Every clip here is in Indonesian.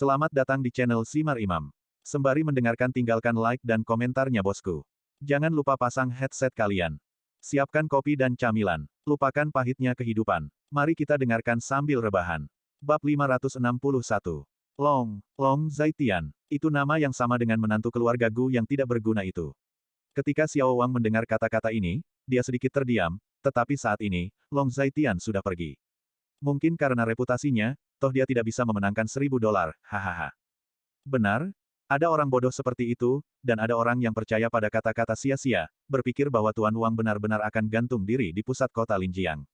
Selamat datang di channel Simar Imam. Sembari mendengarkan tinggalkan like dan komentarnya bosku. Jangan lupa pasang headset kalian. Siapkan kopi dan camilan. Lupakan pahitnya kehidupan. Mari kita dengarkan sambil rebahan. Bab 561. Long Zaitian. Itu nama yang sama dengan menantu keluarga Gu yang tidak berguna itu. Ketika Xiao Wang mendengar kata-kata ini, dia sedikit terdiam, tetapi saat ini, Long Zaitian sudah pergi. Mungkin karena reputasinya, toh dia tidak bisa memenangkan $1000, hahaha. Benar? Ada orang bodoh seperti itu, dan ada orang yang percaya pada kata-kata sia-sia, berpikir bahwa Tuan Wang benar-benar akan gantung diri di pusat kota Linjiang.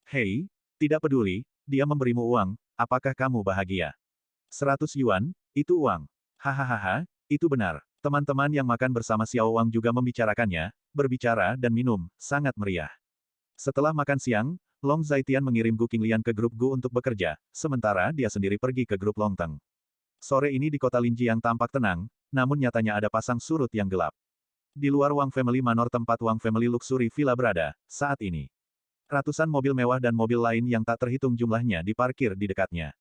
Hei, tidak peduli, dia memberimu uang, apakah kamu bahagia? 100 yuan, itu uang. Hahaha, itu benar. Teman-teman yang makan bersama Xiao Wang juga membicarakannya, berbicara dan minum, sangat meriah. Setelah makan siang, Long Zaitian mengirim Gu Qinglian ke grup Gu untuk bekerja, sementara dia sendiri pergi ke grup Long Teng. Sore ini di kota Linjiang tampak tenang, namun nyatanya ada pasang surut yang gelap. Di luar Wang Family Manor tempat Wang Family Luxury Villa berada, saat ini. Ratusan mobil mewah dan mobil lain yang tak terhitung jumlahnya diparkir di dekatnya.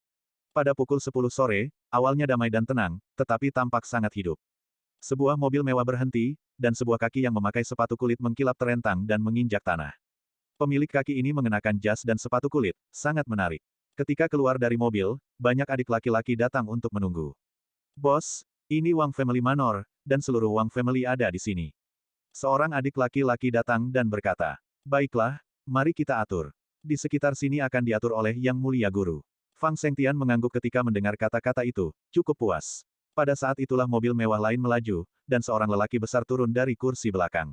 Pada pukul 10 sore, awalnya damai dan tenang, tetapi tampak sangat hidup. Sebuah mobil mewah berhenti, dan sebuah kaki yang memakai sepatu kulit mengkilap terentang dan menginjak tanah. Pemilik kaki ini mengenakan jas dan sepatu kulit, sangat menarik. Ketika keluar dari mobil, banyak adik laki-laki datang untuk menunggu. Bos, ini Wang Family Manor, dan seluruh Wang Family ada di sini. Seorang adik laki-laki datang dan berkata, baiklah, mari kita atur. Di sekitar sini akan diatur oleh Yang Mulia Guru. Fang Shengtian mengangguk ketika mendengar kata-kata itu, cukup puas. Pada saat itulah mobil mewah lain melaju, dan seorang lelaki besar turun dari kursi belakang.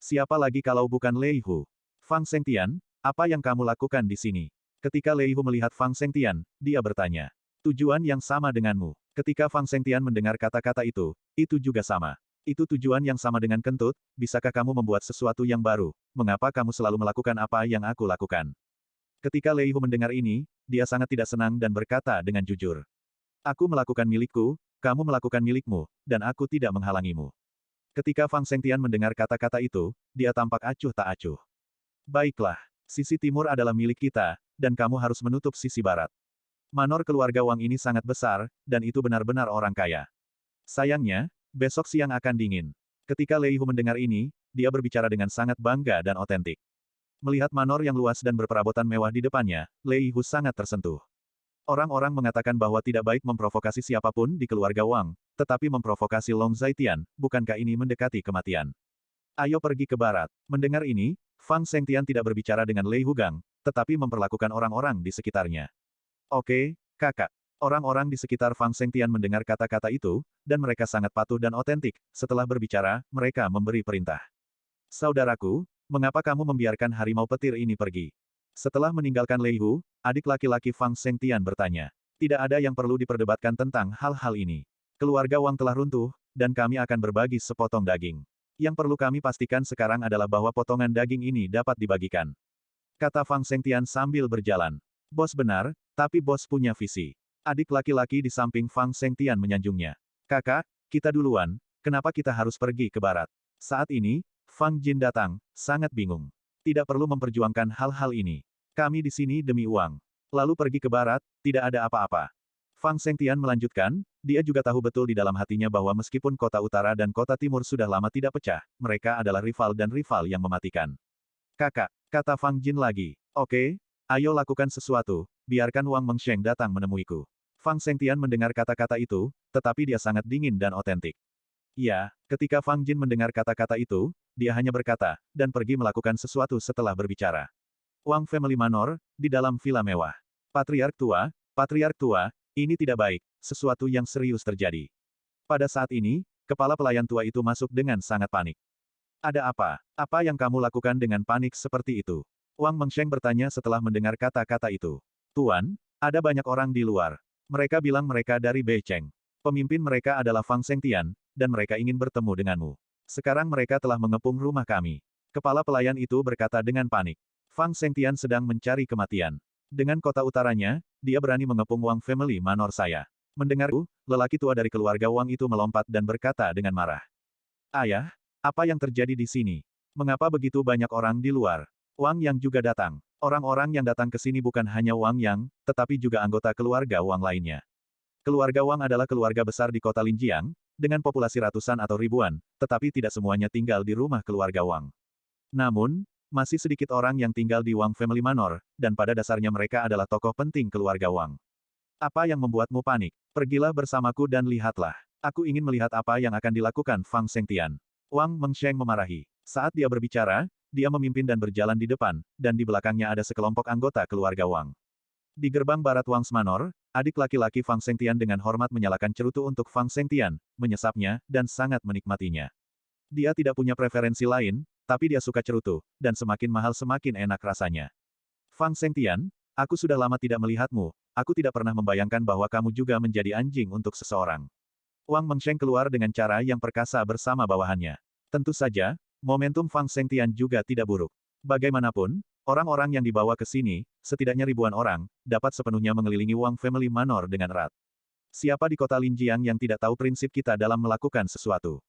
Siapa lagi kalau bukan Lei Hu? Fang Shengtian, apa yang kamu lakukan di sini? Ketika Lei Hu melihat Fang Shengtian, dia bertanya. Tujuan yang sama denganmu. Ketika Fang Shengtian mendengar kata-kata itu juga sama. Itu tujuan yang sama dengan kentut, bisakah kamu membuat sesuatu yang baru? Mengapa kamu selalu melakukan apa yang aku lakukan? Ketika Lei Hu mendengar ini, dia sangat tidak senang dan berkata dengan jujur. Aku melakukan milikku, kamu melakukan milikmu, dan aku tidak menghalangimu. Ketika Fang Shengtian mendengar kata-kata itu, dia tampak acuh tak acuh. Baiklah, sisi timur adalah milik kita, dan kamu harus menutup sisi barat. Manor keluarga Wang ini sangat besar, dan itu benar-benar orang kaya. Sayangnya, besok siang akan dingin. Ketika Lei Hu mendengar ini, dia berbicara dengan sangat bangga dan otentik. Melihat manor yang luas dan berperabotan mewah di depannya, Lei Hu sangat tersentuh. Orang-orang mengatakan bahwa tidak baik memprovokasi siapapun di keluarga Wang, tetapi memprovokasi Long Zaitian, bukankah ini mendekati kematian? Ayo pergi ke barat. Mendengar ini, Fang Shengtian tidak berbicara dengan Lei Hugang, tetapi memperlakukan orang-orang di sekitarnya. Oke, kakak. Orang-orang di sekitar Fang Shengtian mendengar kata-kata itu, dan mereka sangat patuh dan otentik. Setelah berbicara, mereka memberi perintah. Saudaraku, mengapa kamu membiarkan harimau petir ini pergi? Setelah meninggalkan Lei Hu, adik laki-laki Fang Shengtian bertanya. Tidak ada yang perlu diperdebatkan tentang hal-hal ini. Keluarga Wang telah runtuh, dan kami akan berbagi sepotong daging. Yang perlu kami pastikan sekarang adalah bahwa potongan daging ini dapat dibagikan. Kata Fang Shengtian sambil berjalan. Bos benar, tapi bos punya visi. Adik laki-laki di samping Fang Shengtian menyanjungnya. Kakak, kita duluan, kenapa kita harus pergi ke barat? Saat ini, Fang Jin datang, sangat bingung. Tidak perlu memperjuangkan hal-hal ini. Kami di sini demi uang. Lalu pergi ke barat, tidak ada apa-apa. Fang Shengtian melanjutkan, dia juga tahu betul di dalam hatinya bahwa meskipun kota utara dan kota timur sudah lama tidak pecah, mereka adalah rival dan rival yang mematikan. Kakak, kata Fang Jin lagi. Oke, ayo lakukan sesuatu, biarkan Wang Mengsheng datang menemuiku. Fang Shengtian mendengar kata-kata itu, tetapi dia sangat dingin dan otentik. Ya, ketika Fang Jin mendengar kata-kata itu, dia hanya berkata, dan pergi melakukan sesuatu setelah berbicara. Wang Family Manor, di dalam villa mewah. Patriark tua, ini tidak baik, sesuatu yang serius terjadi. Pada saat ini, kepala pelayan tua itu masuk dengan sangat panik. Ada apa? Apa yang kamu lakukan dengan panik seperti itu? Wang Mengsheng bertanya setelah mendengar kata-kata itu. Tuan, ada banyak orang di luar. Mereka bilang mereka dari Beicheng. Pemimpin mereka adalah Fang Shengtian, dan mereka ingin bertemu denganmu. Sekarang mereka telah mengepung rumah kami. Kepala pelayan itu berkata dengan panik. Fang Shengtian sedang mencari kematian. Dengan kota utaranya, dia berani mengepung Wang Family Manor saya. Mendengar itu, lelaki tua dari keluarga Wang itu melompat dan berkata dengan marah. Ayah, apa yang terjadi di sini? Mengapa begitu banyak orang di luar? Wang Yang juga datang. Orang-orang yang datang ke sini bukan hanya Wang Yang, tetapi juga anggota keluarga Wang lainnya. Keluarga Wang adalah keluarga besar di kota Linjiang, dengan populasi ratusan atau ribuan, tetapi tidak semuanya tinggal di rumah keluarga Wang. Namun, masih sedikit orang yang tinggal di Wang Family Manor, dan pada dasarnya mereka adalah tokoh penting keluarga Wang. Apa yang membuatmu panik? Pergilah bersamaku dan lihatlah. Aku ingin melihat apa yang akan dilakukan Fang Sengtian. Wang Mengsheng memarahi. Saat dia berbicara, dia memimpin dan berjalan di depan, dan di belakangnya ada sekelompok anggota keluarga Wang. Di gerbang barat Wang's Manor, adik laki-laki Fang Sengtian dengan hormat menyalakan cerutu untuk Fang Sengtian, menyesapnya, dan sangat menikmatinya. Dia tidak punya preferensi lain, tapi dia suka cerutu, dan semakin mahal semakin enak rasanya. Fang Sengtian, aku sudah lama tidak melihatmu, aku tidak pernah membayangkan bahwa kamu juga menjadi anjing untuk seseorang. Wang Mengsheng keluar dengan cara yang perkasa bersama bawahannya. Tentu saja, momentum Fang Sengtian juga tidak buruk. Bagaimanapun, orang-orang yang dibawa ke sini, setidaknya ribuan orang, dapat sepenuhnya mengelilingi Wang Family Manor dengan erat. Siapa di kota Linjiang yang tidak tahu prinsip kita dalam melakukan sesuatu?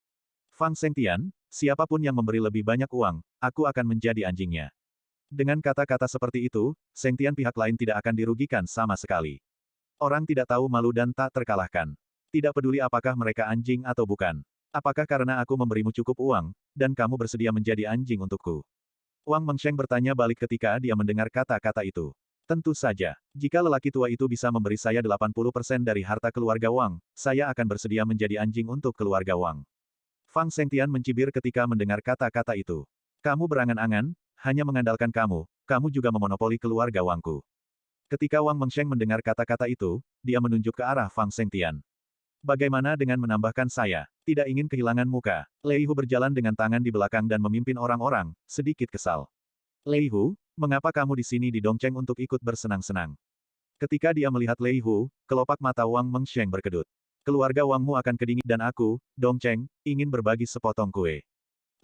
Fang Sengtian, siapapun yang memberi lebih banyak uang, aku akan menjadi anjingnya. Dengan kata-kata seperti itu, Sengtian pihak lain tidak akan dirugikan sama sekali. Orang tidak tahu malu dan tak terkalahkan. Tidak peduli apakah mereka anjing atau bukan. Apakah karena aku memberimu cukup uang, dan kamu bersedia menjadi anjing untukku? Wang Mengsheng bertanya balik ketika dia mendengar kata-kata itu. Tentu saja, jika lelaki tua itu bisa memberi saya 80% dari harta keluarga Wang, saya akan bersedia menjadi anjing untuk keluarga Wang. Fang Sengtian mencibir ketika mendengar kata-kata itu. Kamu berangan-angan, hanya mengandalkan kamu, kamu juga memonopoli keluarga Wangku. Ketika Wang Mengsheng mendengar kata-kata itu, dia menunjuk ke arah Fang Sengtian. Bagaimana dengan menambahkan saya? Tidak ingin kehilangan muka. Lei Hu berjalan dengan tangan di belakang dan memimpin orang-orang, sedikit kesal. Lei Hu, mengapa kamu di sini di Dongcheng untuk ikut bersenang-senang? Ketika dia melihat Lei Hu, kelopak mata Wang Mengsheng berkedut. Keluarga Wangmu akan kedingin dan aku, Dongcheng, ingin berbagi sepotong kue.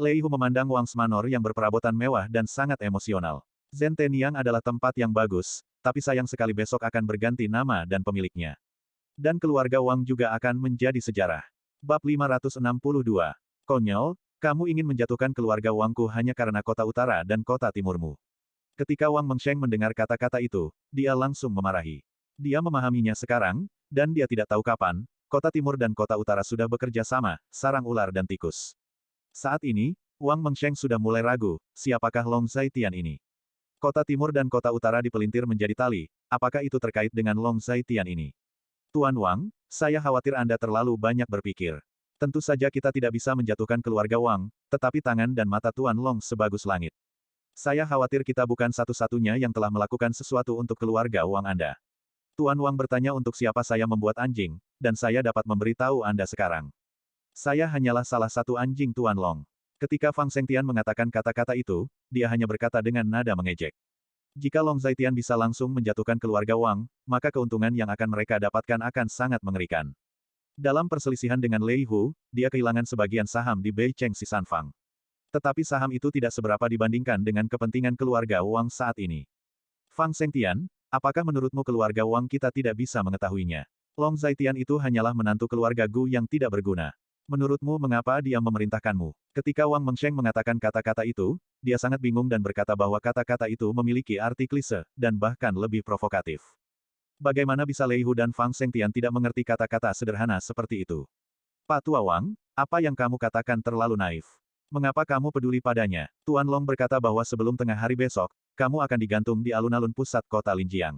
Lei Hu memandang Wang's Manor yang berperabotan mewah dan sangat emosional. Zenteniang adalah tempat yang bagus, tapi sayang sekali besok akan berganti nama dan pemiliknya. Dan keluarga Wang juga akan menjadi sejarah. Bab 562. Konyol, kamu ingin menjatuhkan keluarga Wangku hanya karena kota utara dan kota timurmu. Ketika Wang Mengsheng mendengar kata-kata itu, dia langsung memarahi. Dia memahaminya sekarang, dan dia tidak tahu kapan, kota timur dan kota utara sudah bekerja sama, sarang ular dan tikus. Saat ini, Wang Mengsheng sudah mulai ragu, siapakah Long Zaitian ini? Kota timur dan kota utara dipelintir menjadi tali, apakah itu terkait dengan Long Zaitian ini? Tuan Wang, saya khawatir Anda terlalu banyak berpikir. Tentu saja kita tidak bisa menjatuhkan keluarga Wang, tetapi tangan dan mata Tuan Long sebagus langit. Saya khawatir kita bukan satu-satunya yang telah melakukan sesuatu untuk keluarga Wang Anda. Tuan Wang bertanya untuk siapa saya membuat anjing, dan saya dapat memberitahu Anda sekarang. Saya hanyalah salah satu anjing Tuan Long. Ketika Fang Sengtian mengatakan kata-kata itu, dia hanya berkata dengan nada mengejek. Jika Long Zaitian bisa langsung menjatuhkan keluarga Wang, maka keuntungan yang akan mereka dapatkan akan sangat mengerikan. Dalam perselisihan dengan Lei Hu, dia kehilangan sebagian saham di Beicheng Sisanfang. Tetapi saham itu tidak seberapa dibandingkan dengan kepentingan keluarga Wang saat ini. Fang Sengtian, apakah menurutmu keluarga Wang kita tidak bisa mengetahuinya? Long Zaitian itu hanyalah menantu keluarga Gu yang tidak berguna. Menurutmu mengapa dia memerintahkanmu? Ketika Wang Mengsheng mengatakan kata-kata itu, dia sangat bingung dan berkata bahwa kata-kata itu memiliki arti klise, dan bahkan lebih provokatif. Bagaimana bisa Lei Hu dan Fang Sengtian tidak mengerti kata-kata sederhana seperti itu? Pak Tua Wang, apa yang kamu katakan terlalu naif. Mengapa kamu peduli padanya? Tuan Long berkata bahwa sebelum tengah hari besok, kamu akan digantung di alun-alun pusat kota Linjiang.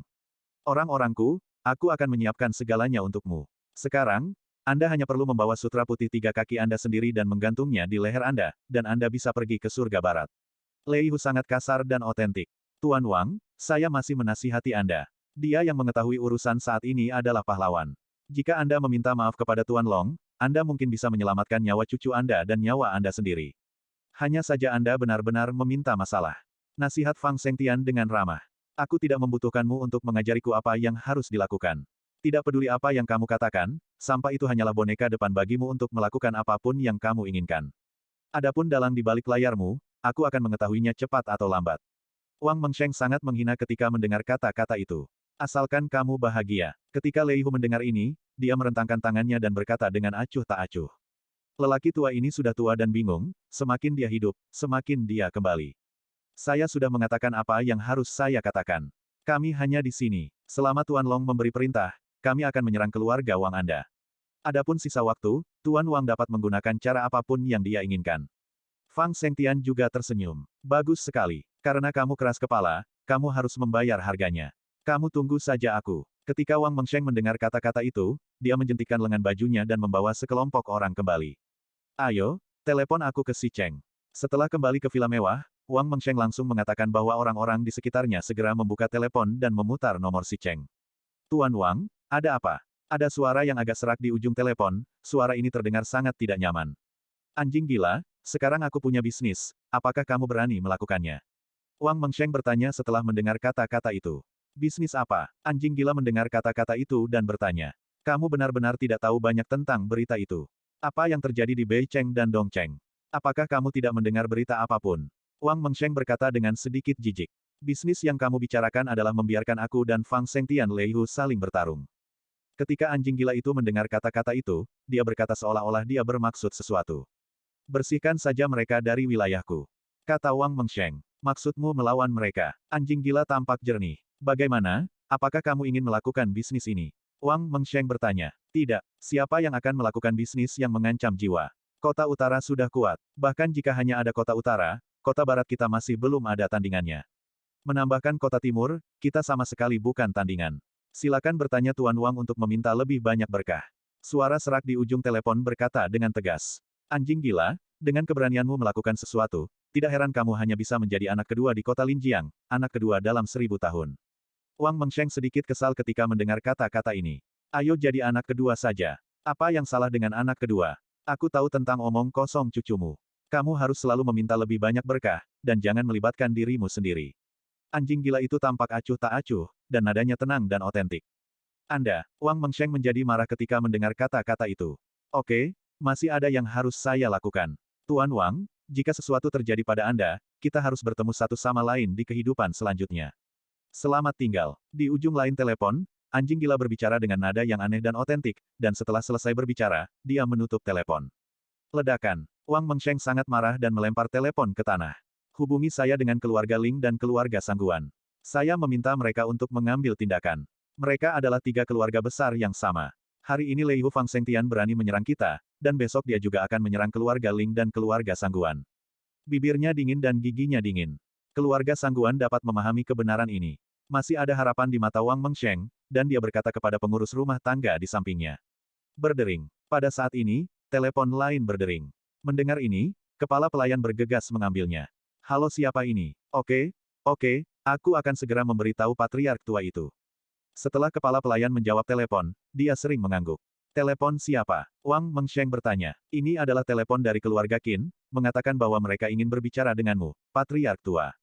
Orang-orangku, aku akan menyiapkan segalanya untukmu. Sekarang, Anda hanya perlu membawa sutra putih 3 kaki Anda sendiri dan menggantungnya di leher Anda, dan Anda bisa pergi ke surga barat. Lei Hu sangat kasar dan otentik. Tuan Wang, saya masih menasihati Anda. Dia yang mengetahui urusan saat ini adalah pahlawan. Jika Anda meminta maaf kepada Tuan Long, Anda mungkin bisa menyelamatkan nyawa cucu Anda dan nyawa Anda sendiri. Hanya saja Anda benar-benar meminta masalah. Nasihat Fang Sengtian dengan ramah. Aku tidak membutuhkanmu untuk mengajariku apa yang harus dilakukan. Tidak peduli apa yang kamu katakan, sampah itu hanyalah boneka depan bagimu untuk melakukan apapun yang kamu inginkan. Adapun dalang di balik layarmu, aku akan mengetahuinya cepat atau lambat. Wang Mengsheng sangat menghina ketika mendengar kata-kata itu. Asalkan kamu bahagia. Ketika Lei Hu mendengar ini, dia merentangkan tangannya dan berkata dengan acuh tak acuh. Lelaki tua ini sudah tua dan bingung, semakin dia hidup, semakin dia kembali. Saya sudah mengatakan apa yang harus saya katakan. Kami hanya di sini. Selama Tuan Long memberi perintah, kami akan menyerang keluarga Wang Anda. Adapun sisa waktu, Tuan Wang dapat menggunakan cara apapun yang dia inginkan. Fang Sengtian juga tersenyum. Bagus sekali. Karena kamu keras kepala, kamu harus membayar harganya. Kamu tunggu saja aku. Ketika Wang Mengsheng mendengar kata-kata itu, dia menjentikkan lengan bajunya dan membawa sekelompok orang kembali. Ayo, telepon aku ke si Cheng. Setelah kembali ke villa mewah, Wang Mengsheng langsung mengatakan bahwa orang-orang di sekitarnya segera membuka telepon dan memutar nomor si Cheng. Tuan Wang, ada apa? Ada suara yang agak serak di ujung telepon, suara ini terdengar sangat tidak nyaman. Anjing gila, sekarang aku punya bisnis, apakah kamu berani melakukannya? Wang Mengsheng bertanya setelah mendengar kata-kata itu. Bisnis apa? Anjing gila mendengar kata-kata itu dan bertanya. Kamu benar-benar tidak tahu banyak tentang berita itu. Apa yang terjadi di Beicheng dan Dongcheng? Apakah kamu tidak mendengar berita apapun? Wang Mengsheng berkata dengan sedikit jijik. Bisnis yang kamu bicarakan adalah membiarkan aku dan Fang Sengtian Leihu saling bertarung. Ketika anjing gila itu mendengar kata-kata itu, dia berkata seolah-olah dia bermaksud sesuatu. Bersihkan saja mereka dari wilayahku. Kata Wang Mengsheng. Maksudmu melawan mereka. Anjing gila tampak jernih. Bagaimana? Apakah kamu ingin melakukan bisnis ini? Wang Mengsheng bertanya. Tidak. Siapa yang akan melakukan bisnis yang mengancam jiwa? Kota utara sudah kuat. Bahkan jika hanya ada kota utara, kota barat kita masih belum ada tandingannya. Menambahkan kota timur, kita sama sekali bukan tandingan. Silakan bertanya Tuan Wang untuk meminta lebih banyak berkah. Suara serak di ujung telepon berkata dengan tegas. Anjing gila, dengan keberanianmu melakukan sesuatu, tidak heran kamu hanya bisa menjadi anak kedua di kota Linjiang, anak kedua dalam 1000 tahun. Wang Mengsheng sedikit kesal ketika mendengar kata-kata ini. Ayo jadi anak kedua saja. Apa yang salah dengan anak kedua? Aku tahu tentang omong kosong cucumu. Kamu harus selalu meminta lebih banyak berkah, dan jangan melibatkan dirimu sendiri. Anjing gila itu tampak acuh tak acuh, dan nadanya tenang dan otentik. Anda, Wang Mengsheng menjadi marah ketika mendengar kata-kata itu. Oke, masih ada yang harus saya lakukan. Tuan Wang, jika sesuatu terjadi pada Anda, kita harus bertemu satu sama lain di kehidupan selanjutnya. Selamat tinggal. Di ujung lain telepon, anjing gila berbicara dengan nada yang aneh dan otentik, dan setelah selesai berbicara, dia menutup telepon. Ledakan. Wang Mengsheng sangat marah dan melempar telepon ke tanah. Hubungi saya dengan keluarga Ling dan keluarga Sangguan. Saya meminta mereka untuk mengambil tindakan. Mereka adalah 3 keluarga besar yang sama. Hari ini Lei Hu Fang Sengtian berani menyerang kita, dan besok dia juga akan menyerang keluarga Ling dan keluarga Sangguan. Bibirnya dingin dan giginya dingin. Keluarga Sangguan dapat memahami kebenaran ini. Masih ada harapan di mata Wang Mengsheng, dan dia berkata kepada pengurus rumah tangga di sampingnya. Berdering. Pada saat ini, telepon lain berdering. Mendengar ini, kepala pelayan bergegas mengambilnya. Halo siapa ini? Oke, aku akan segera memberitahu patriark tua itu. Setelah kepala pelayan menjawab telepon, dia sering mengangguk. Telepon siapa? Wang Mengsheng bertanya. Ini adalah telepon dari keluarga Qin, mengatakan bahwa mereka ingin berbicara denganmu, patriark tua.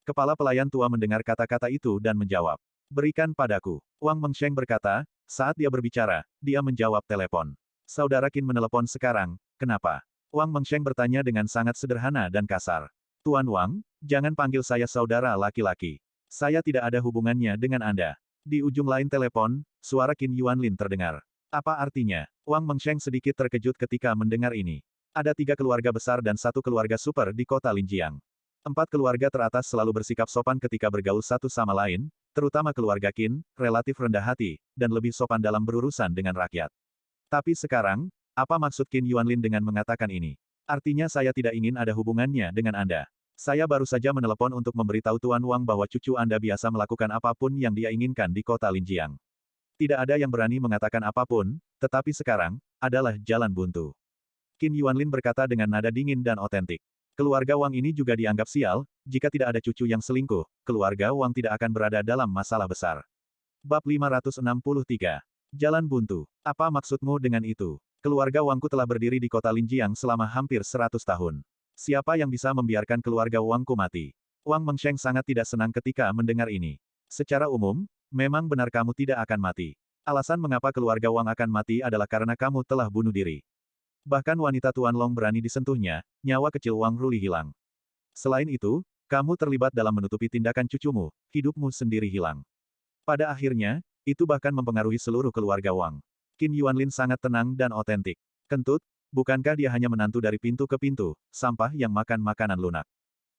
Kepala pelayan tua mendengar kata-kata itu dan menjawab. Berikan padaku. Wang Mengsheng berkata, saat dia berbicara, dia menjawab telepon. Saudara Qin menelepon sekarang, kenapa? Wang Mengsheng bertanya dengan sangat sederhana dan kasar. Tuan Wang, jangan panggil saya saudara laki-laki. Saya tidak ada hubungannya dengan Anda. Di ujung lain telepon, suara Qin Yuanlin terdengar. Apa artinya? Wang Mengsheng sedikit terkejut ketika mendengar ini. Ada 3 keluarga besar dan 1 keluarga super di kota Linjiang. 4 keluarga teratas selalu bersikap sopan ketika bergaul satu sama lain, terutama keluarga Qin, relatif rendah hati, dan lebih sopan dalam berurusan dengan rakyat. Tapi sekarang, apa maksud Qin Yuanlin dengan mengatakan ini? Artinya saya tidak ingin ada hubungannya dengan Anda. Saya baru saja menelepon untuk memberitahu Tuan Wang bahwa cucu Anda biasa melakukan apapun yang dia inginkan di kota Linjiang. Tidak ada yang berani mengatakan apapun, tetapi sekarang, adalah jalan buntu. Qin Yuanlin berkata dengan nada dingin dan otentik. Keluarga Wang ini juga dianggap sial, jika tidak ada cucu yang selingkuh, keluarga Wang tidak akan berada dalam masalah besar. Bab 563. Jalan buntu. Apa maksudmu dengan itu? Keluarga Wangku telah berdiri di kota Linjiang selama hampir 100 tahun. Siapa yang bisa membiarkan keluarga Wangku mati? Wang Mengsheng sangat tidak senang ketika mendengar ini. Secara umum, memang benar kamu tidak akan mati. Alasan mengapa keluarga Wang akan mati adalah karena kamu telah bunuh diri. Bahkan wanita Tuan Long berani disentuhnya, nyawa kecil Wang Ruli hilang. Selain itu, kamu terlibat dalam menutupi tindakan cucumu, hidupmu sendiri hilang. Pada akhirnya, itu bahkan mempengaruhi seluruh keluarga Wang. Qin Yuanlin sangat tenang dan otentik. Kentut, bukankah dia hanya menantu dari pintu ke pintu, sampah yang makan makanan lunak?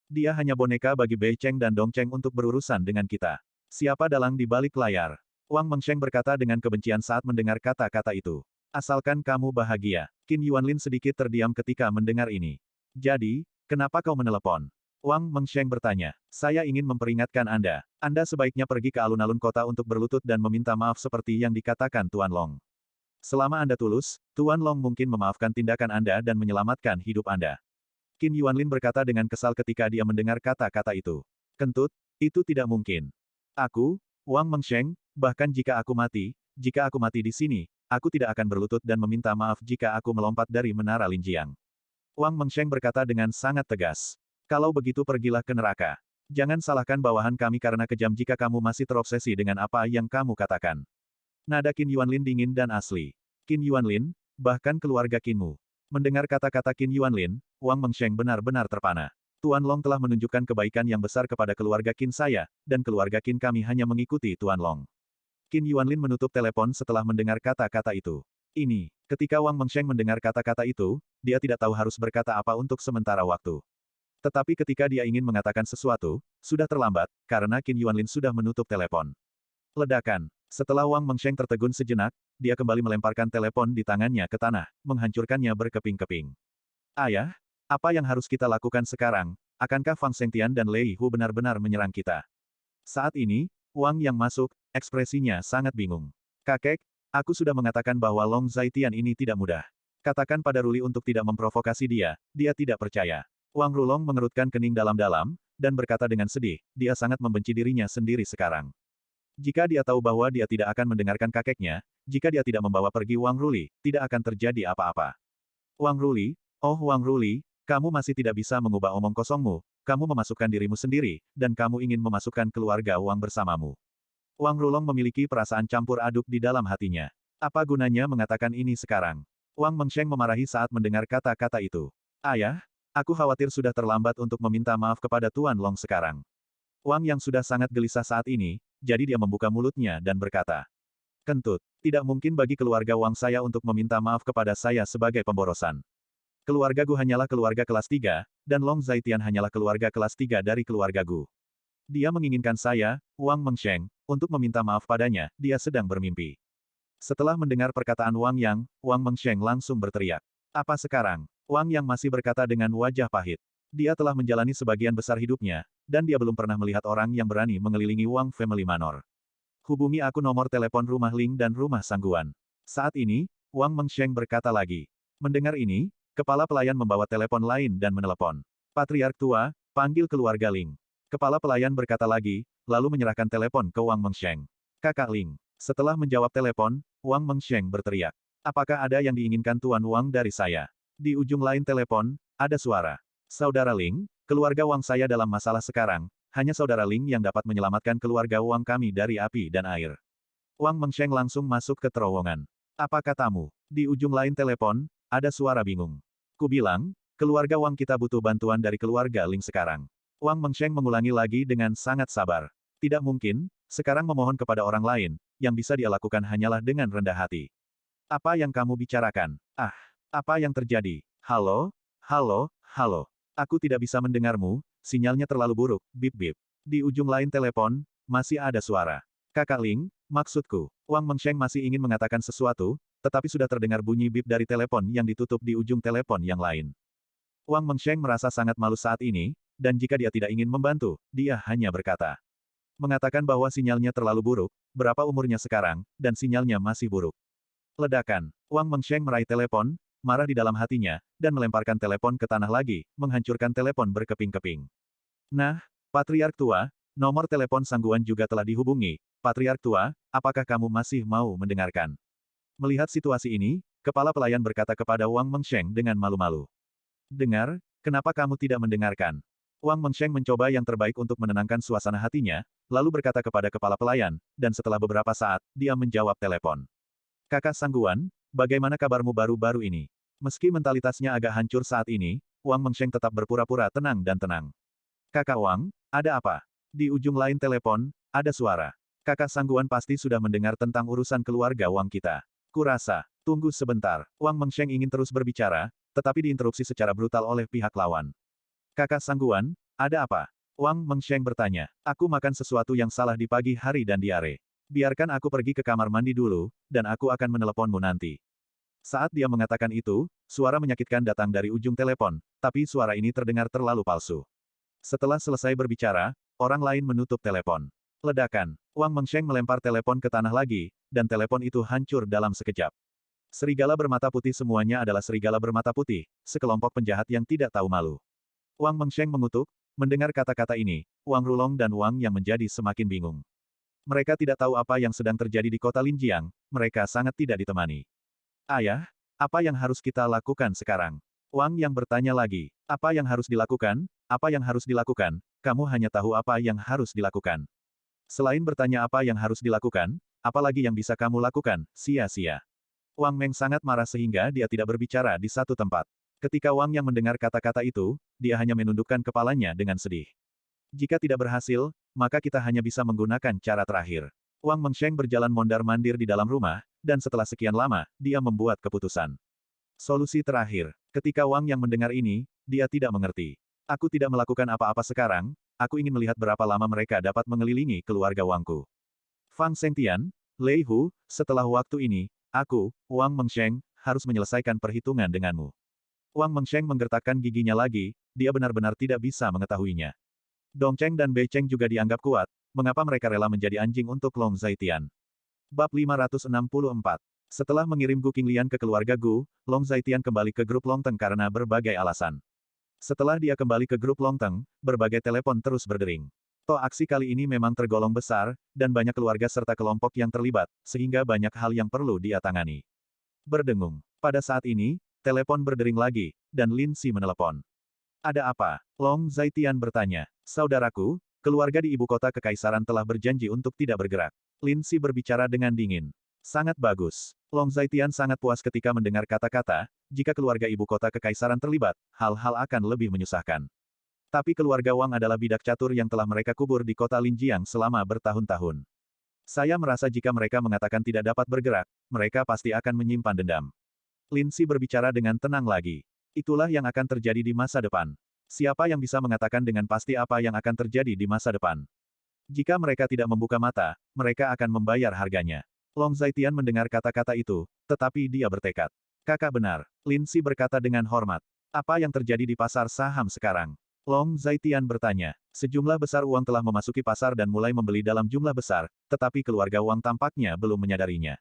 Dia hanya boneka bagi Bei Cheng dan Dong Cheng untuk berurusan dengan kita. Siapa dalang di balik layar? Wang Mengsheng berkata dengan kebencian saat mendengar kata-kata itu. Asalkan kamu bahagia. Qin Yuanlin sedikit terdiam ketika mendengar ini. Jadi, kenapa kau menelepon? Wang Mengsheng bertanya. Saya ingin memperingatkan Anda. Anda sebaiknya pergi ke alun-alun kota untuk berlutut dan meminta maaf seperti yang dikatakan Tuan Long. Selama Anda tulus, Tuan Long mungkin memaafkan tindakan Anda dan menyelamatkan hidup Anda. Qin Yuanlin berkata dengan kesal ketika dia mendengar kata-kata itu. Kentut, itu tidak mungkin. Aku, Wang Mengsheng, bahkan jika aku mati di sini, aku tidak akan berlutut dan meminta maaf jika aku melompat dari menara Linjiang. Wang Mengsheng berkata dengan sangat tegas. Kalau begitu pergilah ke neraka. Jangan salahkan bawahan kami karena kejam jika kamu masih terobsesi dengan apa yang kamu katakan. Nada Qin Yuanlin dingin dan asli. Qin Yuanlin, bahkan keluarga Qinmu. Mendengar kata-kata Qin Yuanlin, Wang Mengsheng benar-benar terpana. Tuan Long telah menunjukkan kebaikan yang besar kepada keluarga Qin saya, dan keluarga Qin kami hanya mengikuti Tuan Long. Qin Yuanlin menutup telepon setelah mendengar kata-kata itu. Ketika Wang Mengsheng mendengar kata-kata itu, dia tidak tahu harus berkata apa untuk sementara waktu. Tetapi ketika dia ingin mengatakan sesuatu, sudah terlambat, karena Qin Yuanlin sudah menutup telepon. Ledakan. Setelah Wang Mengsheng tertegun sejenak, dia kembali melemparkan telepon di tangannya ke tanah, menghancurkannya berkeping-keping. Ayah, apa yang harus kita lakukan sekarang? Akankah Fang Shengtian dan Lei Hu benar-benar menyerang kita? Saat ini, Wang yang masuk, ekspresinya sangat bingung. Kakek, aku sudah mengatakan bahwa Long Zaitian ini tidak mudah. Katakan pada Ruli untuk tidak memprovokasi dia, dia tidak percaya. Wang Rulong mengerutkan kening dalam-dalam, dan berkata dengan sedih, dia sangat membenci dirinya sendiri sekarang. Jika dia tahu bahwa dia tidak akan mendengarkan kakeknya, jika dia tidak membawa pergi Wang Ruli, tidak akan terjadi apa-apa. Wang Ruli, oh Wang Ruli, kamu masih tidak bisa mengubah omong kosongmu, kamu memasukkan dirimu sendiri, dan kamu ingin memasukkan keluarga Wang bersamamu. Wang Rulong memiliki perasaan campur aduk di dalam hatinya. Apa gunanya mengatakan ini sekarang? Wang Mengsheng memarahi saat mendengar kata-kata itu. Ayah, aku khawatir sudah terlambat untuk meminta maaf kepada Tuan Long sekarang. Wang yang sudah sangat gelisah saat ini, jadi dia membuka mulutnya dan berkata. Kentut, tidak mungkin bagi keluarga Wang saya untuk meminta maaf kepada saya sebagai pemborosan. Keluarga Gu hanyalah keluarga kelas 3, dan Long Zaitian hanyalah keluarga kelas 3 dari keluarga Gu. Dia menginginkan saya, Wang Mengsheng, untuk meminta maaf padanya, dia sedang bermimpi. Setelah mendengar perkataan Wang Yang, Wang Mengsheng langsung berteriak. Apa sekarang? Wang Yang masih berkata dengan wajah pahit. Dia telah menjalani sebagian besar hidupnya, dan dia belum pernah melihat orang yang berani mengelilingi Wang Family Manor. Hubungi aku nomor telepon rumah Ling dan rumah Sangguan. Saat ini, Wang Mengsheng berkata lagi. Mendengar ini, kepala pelayan membawa telepon lain dan menelepon. Patriark tua, panggil keluarga Ling. Kepala pelayan berkata lagi, lalu menyerahkan telepon ke Wang Mengsheng. Kakak Ling. Setelah menjawab telepon, Wang Mengsheng berteriak. Apakah ada yang diinginkan Tuan Wang dari saya? Di ujung lain telepon, ada suara. Saudara Ling, keluarga Wang saya dalam masalah sekarang, hanya saudara Ling yang dapat menyelamatkan keluarga Wang kami dari api dan air. Wang Mengsheng langsung masuk ke terowongan. Apa katamu? Di ujung lain telepon, ada suara bingung. Ku bilang, keluarga Wang kita butuh bantuan dari keluarga Ling sekarang. Wang Mengsheng mengulangi lagi dengan sangat sabar. Tidak mungkin, sekarang memohon kepada orang lain, yang bisa dia lakukan hanyalah dengan rendah hati. Apa yang kamu bicarakan? Ah, apa yang terjadi? Halo? Halo? Halo? Aku tidak bisa mendengarmu, sinyalnya terlalu buruk, bip-bip. Di ujung lain telepon, masih ada suara. Kakak Ling, maksudku, Wang Mengsheng masih ingin mengatakan sesuatu, tetapi sudah terdengar bunyi bip dari telepon yang ditutup di ujung telepon yang lain. Wang Mengsheng merasa sangat malu saat ini, dan jika dia tidak ingin membantu, dia hanya berkata. Mengatakan bahwa sinyalnya terlalu buruk, berapa umurnya sekarang, dan sinyalnya masih buruk. Ledakan. Wang Mengsheng meraih telepon, marah di dalam hatinya, dan melemparkan telepon ke tanah lagi, menghancurkan telepon berkeping-keping. Nah, Patriark tua, nomor telepon Sangguan juga telah dihubungi. Patriark tua, apakah kamu masih mau mendengarkan? Melihat situasi ini, kepala pelayan berkata kepada Wang Mengsheng dengan malu-malu. Dengar, kenapa kamu tidak mendengarkan? Wang Mengsheng mencoba yang terbaik untuk menenangkan suasana hatinya, lalu berkata kepada kepala pelayan, dan setelah beberapa saat, dia menjawab telepon. Kakak Sangguan, bagaimana kabarmu baru-baru ini? Meski mentalitasnya agak hancur saat ini, Wang Mengsheng tetap berpura-pura tenang dan tenang. Kakak Wang, ada apa? Di ujung lain telepon, ada suara. Kakak Sangguan pasti sudah mendengar tentang urusan keluarga Wang kita. Kurasa, tunggu sebentar. Wang Mengsheng ingin terus berbicara, tetapi diinterupsi secara brutal oleh pihak lawan. Kakak Sangguan, ada apa? Wang Mengsheng bertanya. Aku makan sesuatu yang salah di pagi hari dan diare. Biarkan aku pergi ke kamar mandi dulu, dan aku akan meneleponmu nanti. Saat dia mengatakan itu, suara menyakitkan datang dari ujung telepon, tapi suara ini terdengar terlalu palsu. Setelah selesai berbicara, orang lain menutup telepon. Ledakan. Wang Mengsheng melempar telepon ke tanah lagi, dan telepon itu hancur dalam sekejap. Serigala bermata putih semuanya adalah serigala bermata putih, sekelompok penjahat yang tidak tahu malu. Wang Mengsheng mengutuk, mendengar kata-kata ini, Wang Rulong dan Wang yang menjadi semakin bingung. Mereka tidak tahu apa yang sedang terjadi di kota Linjiang, mereka sangat tidak ditemani. Ayah, apa yang harus kita lakukan sekarang? Wang yang bertanya lagi. Apa yang harus dilakukan? Apa yang harus dilakukan? Kamu hanya tahu apa yang harus dilakukan. Selain bertanya apa yang harus dilakukan, apalagi yang bisa kamu lakukan, sia-sia. Wang Meng sangat marah sehingga dia tidak berbicara di satu tempat. Ketika Wang yang mendengar kata-kata itu, dia hanya menundukkan kepalanya dengan sedih. Jika tidak berhasil, maka kita hanya bisa menggunakan cara terakhir. Wang Mengsheng berjalan mondar-mandir di dalam rumah, dan setelah sekian lama, dia membuat keputusan. Solusi terakhir. Ketika Wang yang mendengar ini, dia tidak mengerti. Aku tidak melakukan apa-apa sekarang, aku ingin melihat berapa lama mereka dapat mengelilingi keluarga Wangku. Fang Sengtian, Lei Hu, setelah waktu ini, aku, Wang Mengsheng, harus menyelesaikan perhitungan denganmu. Wang Mengsheng menggertakkan giginya lagi, dia benar-benar tidak bisa mengetahuinya. Dong Cheng dan Bei Cheng juga dianggap kuat, mengapa mereka rela menjadi anjing untuk Long Zaitian. Bab 564. Setelah mengirim Gu Qinglian ke keluarga Gu, Long Zaitian kembali ke grup Longteng karena berbagai alasan. Setelah dia kembali ke grup Longteng, berbagai telepon terus berdering. Aksi kali ini memang tergolong besar, dan banyak keluarga serta kelompok yang terlibat, sehingga banyak hal yang perlu dia tangani. Berdengung. Pada saat ini, telepon berdering lagi, dan Lin Si menelepon. Ada apa? Long Zaitian bertanya. Saudaraku, keluarga di ibu kota kekaisaran telah berjanji untuk tidak bergerak. Lin Si berbicara dengan dingin. Sangat bagus. Long Zaitian sangat puas ketika mendengar kata-kata, jika keluarga ibu kota kekaisaran terlibat, hal-hal akan lebih menyusahkan. Tapi keluarga Wang adalah bidak catur yang telah mereka kubur di kota Linjiang selama bertahun-tahun. Saya merasa jika mereka mengatakan tidak dapat bergerak, mereka pasti akan menyimpan dendam. Lin Si berbicara dengan tenang lagi. Itulah yang akan terjadi di masa depan. Siapa yang bisa mengatakan dengan pasti apa yang akan terjadi di masa depan? Jika mereka tidak membuka mata, mereka akan membayar harganya. Long Zaitian mendengar kata-kata itu, tetapi dia bertekad. Kakak benar. Lin Si berkata dengan hormat. Apa yang terjadi di pasar saham sekarang? Long Zaitian bertanya. Sejumlah besar uang telah memasuki pasar dan mulai membeli dalam jumlah besar, tetapi keluarga Wang tampaknya belum menyadarinya.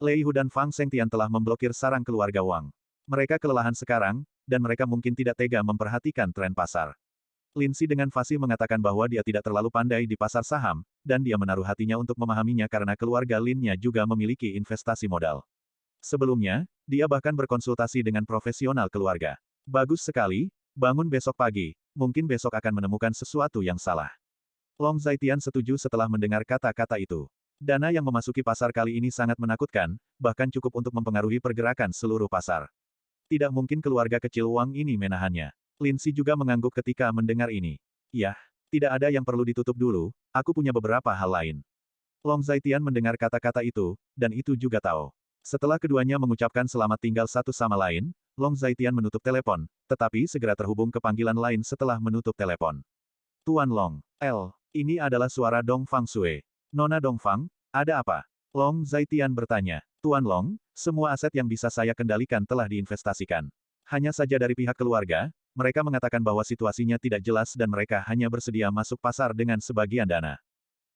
Lei Hu dan Fang Sengtian telah memblokir sarang keluarga Wang. Mereka kelelahan sekarang, dan mereka mungkin tidak tega memperhatikan tren pasar. Lin Si dengan fasih mengatakan bahwa dia tidak terlalu pandai di pasar saham, dan dia menaruh hatinya untuk memahaminya karena keluarga Lin-nya juga memiliki investasi modal. Sebelumnya, dia bahkan berkonsultasi dengan profesional keluarga. Bagus sekali, bangun besok pagi, mungkin besok akan menemukan sesuatu yang salah. Long Zaitian setuju setelah mendengar kata-kata itu. Dana yang memasuki pasar kali ini sangat menakutkan, bahkan cukup untuk mempengaruhi pergerakan seluruh pasar. Tidak mungkin keluarga kecil Wang ini menahannya. Lin Si juga mengangguk ketika mendengar ini. Yah, tidak ada yang perlu ditutup dulu, aku punya beberapa hal lain. Long Zaitian mendengar kata-kata itu, dan itu juga tahu. Setelah keduanya mengucapkan selamat tinggal satu sama lain, Long Zaitian menutup telepon, tetapi segera terhubung ke panggilan lain setelah menutup telepon. Tuan Long, ini adalah suara Dong Fang Sue. Nona Dong Fang, ada apa? Long Zaitian bertanya. Tuan Long, semua aset yang bisa saya kendalikan telah diinvestasikan. Hanya saja dari pihak keluarga, mereka mengatakan bahwa situasinya tidak jelas dan mereka hanya bersedia masuk pasar dengan sebagian dana.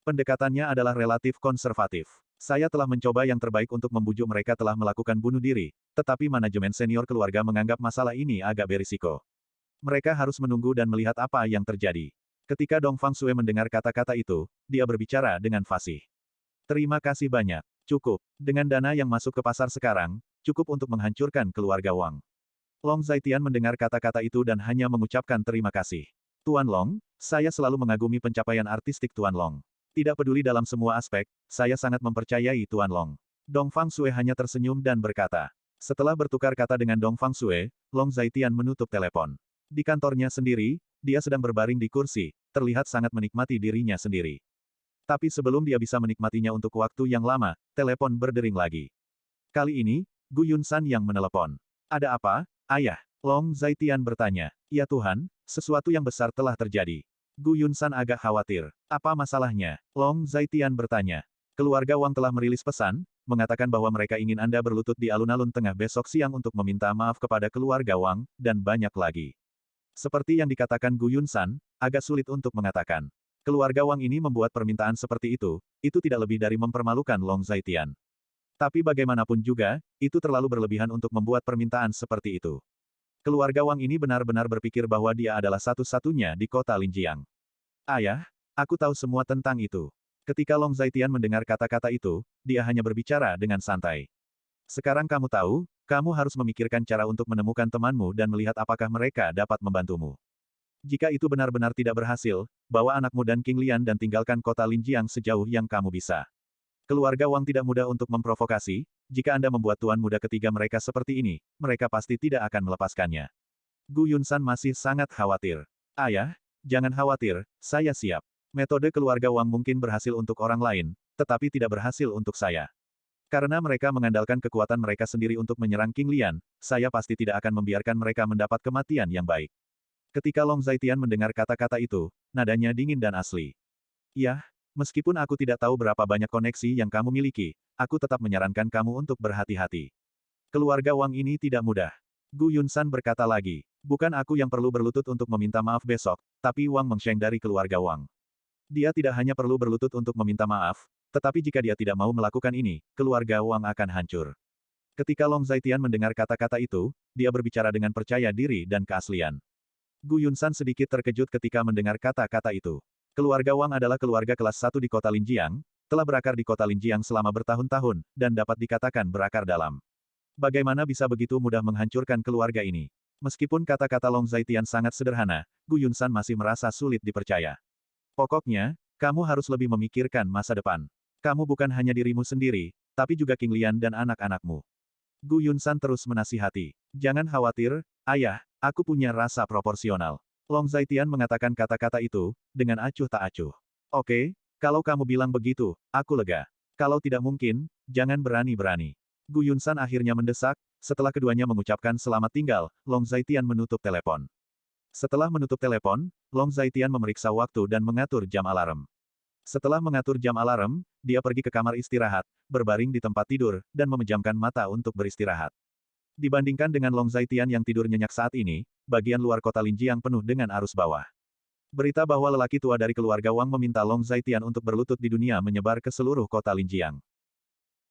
Pendekatannya adalah relatif konservatif. Saya telah mencoba yang terbaik untuk membujuk mereka telah melakukan bunuh diri, tetapi manajemen senior keluarga menganggap masalah ini agak berisiko. Mereka harus menunggu dan melihat apa yang terjadi. Ketika Dong Fang Sue mendengar kata-kata itu, dia berbicara dengan fasih. Terima kasih banyak. Cukup. Dengan dana yang masuk ke pasar sekarang, cukup untuk menghancurkan keluarga Wang. Long Zaitian mendengar kata-kata itu dan hanya mengucapkan terima kasih. Tuan Long, saya selalu mengagumi pencapaian artistik Tuan Long. Tidak peduli dalam semua aspek, saya sangat mempercayai Tuan Long. Dong Fang Sue hanya tersenyum dan berkata. Setelah bertukar kata dengan Dong Fang Sue, Long Zaitian menutup telepon. Di kantornya sendiri, dia sedang berbaring di kursi, terlihat sangat menikmati dirinya sendiri. Tapi sebelum dia bisa menikmatinya untuk waktu yang lama, telepon berdering lagi. Kali ini, Gu Yunsan yang menelepon. Ada apa, Ayah? Long Zaitian bertanya. Ya Tuhan, sesuatu yang besar telah terjadi. Gu Yunsan agak khawatir. Apa masalahnya? Long Zaitian bertanya. Keluarga Wang telah merilis pesan, mengatakan bahwa mereka ingin Anda berlutut di alun-alun tengah besok siang untuk meminta maaf kepada keluarga Wang, dan banyak lagi. Seperti yang dikatakan Gu Yunsan, agak sulit untuk mengatakan. Keluarga Wang ini membuat permintaan seperti itu tidak lebih dari mempermalukan Long Zaitian. Tapi bagaimanapun juga, itu terlalu berlebihan untuk membuat permintaan seperti itu. Keluarga Wang ini benar-benar berpikir bahwa dia adalah satu-satunya di kota Linjiang. Ayah, aku tahu semua tentang itu. Ketika Long Zaitian mendengar kata-kata itu, dia hanya berbicara dengan santai. Sekarang kamu tahu, kamu harus memikirkan cara untuk menemukan temanmu dan melihat apakah mereka dapat membantumu. Jika itu benar-benar tidak berhasil, bawa anakmu dan King Lian dan tinggalkan kota Linjiang sejauh yang kamu bisa. Keluarga Wang tidak mudah untuk memprovokasi, jika Anda membuat tuan muda ketiga mereka seperti ini, mereka pasti tidak akan melepaskannya. Gu Yunsan masih sangat khawatir. Ayah, jangan khawatir, saya siap. Metode keluarga Wang mungkin berhasil untuk orang lain, tetapi tidak berhasil untuk saya. Karena mereka mengandalkan kekuatan mereka sendiri untuk menyerang King Lian, saya pasti tidak akan membiarkan mereka mendapat kematian yang baik. Ketika Long Zaitian mendengar kata-kata itu, nadanya dingin dan asli. Iya, meskipun aku tidak tahu berapa banyak koneksi yang kamu miliki, aku tetap menyarankan kamu untuk berhati-hati. Keluarga Wang ini tidak mudah. Gu Yunsan berkata lagi, bukan aku yang perlu berlutut untuk meminta maaf besok, tapi Wang Mengsheng dari keluarga Wang. Dia tidak hanya perlu berlutut untuk meminta maaf, tetapi jika dia tidak mau melakukan ini, keluarga Wang akan hancur. Ketika Long Zaitian mendengar kata-kata itu, dia berbicara dengan percaya diri dan keaslian. Gu Yunsan sedikit terkejut ketika mendengar kata-kata itu. Keluarga Wang adalah keluarga kelas 1 di kota Linjiang, telah berakar di kota Linjiang selama bertahun-tahun, dan dapat dikatakan berakar dalam. Bagaimana bisa begitu mudah menghancurkan keluarga ini? Meskipun kata-kata Long Zaitian sangat sederhana, Gu Yunsan masih merasa sulit dipercaya. Pokoknya, kamu harus lebih memikirkan masa depan. Kamu bukan hanya dirimu sendiri, tapi juga King Lian dan anak-anakmu. Gu Yunsan terus menasihati. Jangan khawatir, ayah, aku punya rasa proporsional. Long Zaitian mengatakan kata-kata itu, dengan acuh tak acuh. Oke, kalau kamu bilang begitu, aku lega. Kalau tidak mungkin, jangan berani-berani. Gu Yunsan akhirnya mendesak, setelah keduanya mengucapkan selamat tinggal, Long Zaitian menutup telepon. Setelah menutup telepon, Long Zaitian memeriksa waktu dan mengatur jam alarm. Setelah mengatur jam alarm, dia pergi ke kamar istirahat, berbaring di tempat tidur, dan memejamkan mata untuk beristirahat. Dibandingkan dengan Long Zaitian yang tidur nyenyak saat ini, bagian luar kota Linjiang penuh dengan arus bawah. Berita bahwa lelaki tua dari keluarga Wang meminta Long Zaitian untuk berlutut di dunia menyebar ke seluruh kota Linjiang.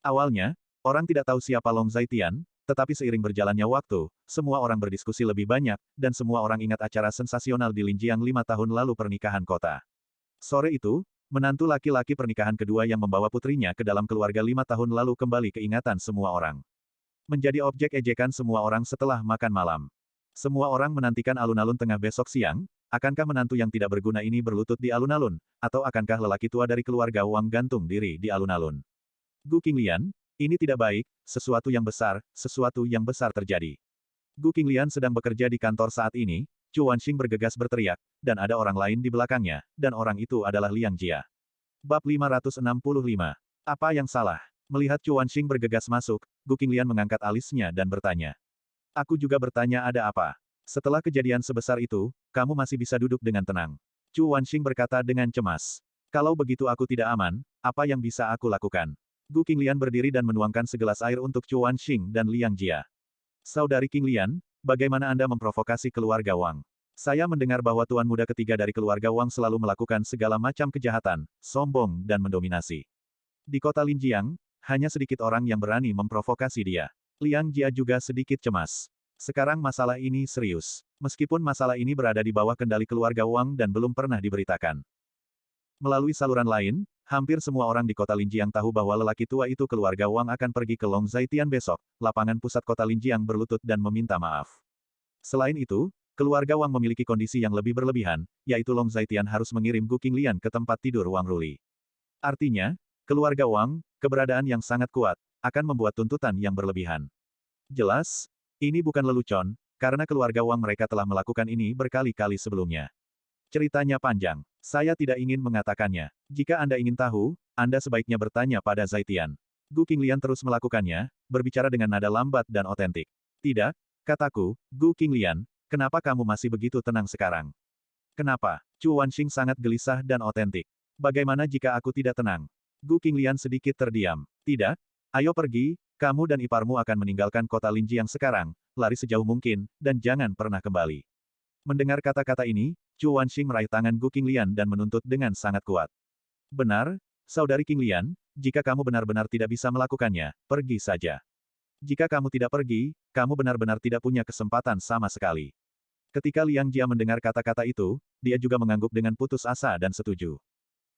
Awalnya, orang tidak tahu siapa Long Zaitian, tetapi seiring berjalannya waktu, semua orang berdiskusi lebih banyak, dan semua orang ingat acara sensasional di Linjiang 5 tahun lalu pernikahan kota. Sore itu, menantu laki-laki pernikahan kedua yang membawa putrinya ke dalam keluarga 5 tahun lalu kembali ke ingatan semua orang. Menjadi objek ejekan semua orang setelah makan malam. Semua orang menantikan alun-alun tengah besok siang, akankah menantu yang tidak berguna ini berlutut di alun-alun, atau akankah lelaki tua dari keluarga Wang gantung diri di alun-alun? Gu Qinglian, ini tidak baik, sesuatu yang besar terjadi. Gu Qinglian sedang bekerja di kantor saat ini, Chu Wanxing bergegas berteriak, dan ada orang lain di belakangnya, dan orang itu adalah Liang Jia. Bab 565. Apa yang salah? Melihat Chu Wanxing bergegas masuk, Gu Qinglian mengangkat alisnya dan bertanya. Aku juga bertanya ada apa? Setelah kejadian sebesar itu, kamu masih bisa duduk dengan tenang. Chu Wanxing berkata dengan cemas. Kalau begitu aku tidak aman, apa yang bisa aku lakukan? Gu Qinglian berdiri dan menuangkan segelas air untuk Chu Wanxing dan Liang Jia. Saudari Qinglian, bagaimana Anda memprovokasi keluarga Wang? Saya mendengar bahwa tuan muda ketiga dari keluarga Wang selalu melakukan segala macam kejahatan, sombong dan mendominasi. Di kota Linjiang, hanya sedikit orang yang berani memprovokasi dia. Liang Jia juga sedikit cemas. Sekarang masalah ini serius. Meskipun masalah ini berada di bawah kendali keluarga Wang dan belum pernah diberitakan. Melalui saluran lain, hampir semua orang di kota Linjiang tahu bahwa lelaki tua itu keluarga Wang akan pergi ke Long Zaitian besok, lapangan pusat kota Linjiang berlutut dan meminta maaf. Selain itu, keluarga Wang memiliki kondisi yang lebih berlebihan, yaitu Long Zaitian harus mengirim Gu Qinglian ke tempat tidur Wang Ruli. Artinya, keluarga Wang, keberadaan yang sangat kuat, akan membuat tuntutan yang berlebihan. Jelas, ini bukan lelucon, karena keluarga Wang mereka telah melakukan ini berkali-kali sebelumnya. Ceritanya panjang. Saya tidak ingin mengatakannya. Jika Anda ingin tahu, Anda sebaiknya bertanya pada Zaitian. Gu Qinglian terus melakukannya, berbicara dengan nada lambat dan otentik. Tidak, kataku, Gu Qinglian, kenapa kamu masih begitu tenang sekarang? Kenapa? Chu Wanxing sangat gelisah dan otentik. Bagaimana jika aku tidak tenang? Gu Qinglian sedikit terdiam. Tidak? Ayo pergi, kamu dan iparmu akan meninggalkan kota Linjiang sekarang, lari sejauh mungkin, dan jangan pernah kembali. Mendengar kata-kata ini, Chu Wanxing meraih tangan Gu Qinglian dan menuntut dengan sangat kuat. Benar, saudari Qinglian, jika kamu benar-benar tidak bisa melakukannya, pergi saja. Jika kamu tidak pergi, kamu benar-benar tidak punya kesempatan sama sekali. Ketika Liang Jia mendengar kata-kata itu, dia juga mengangguk dengan putus asa dan setuju.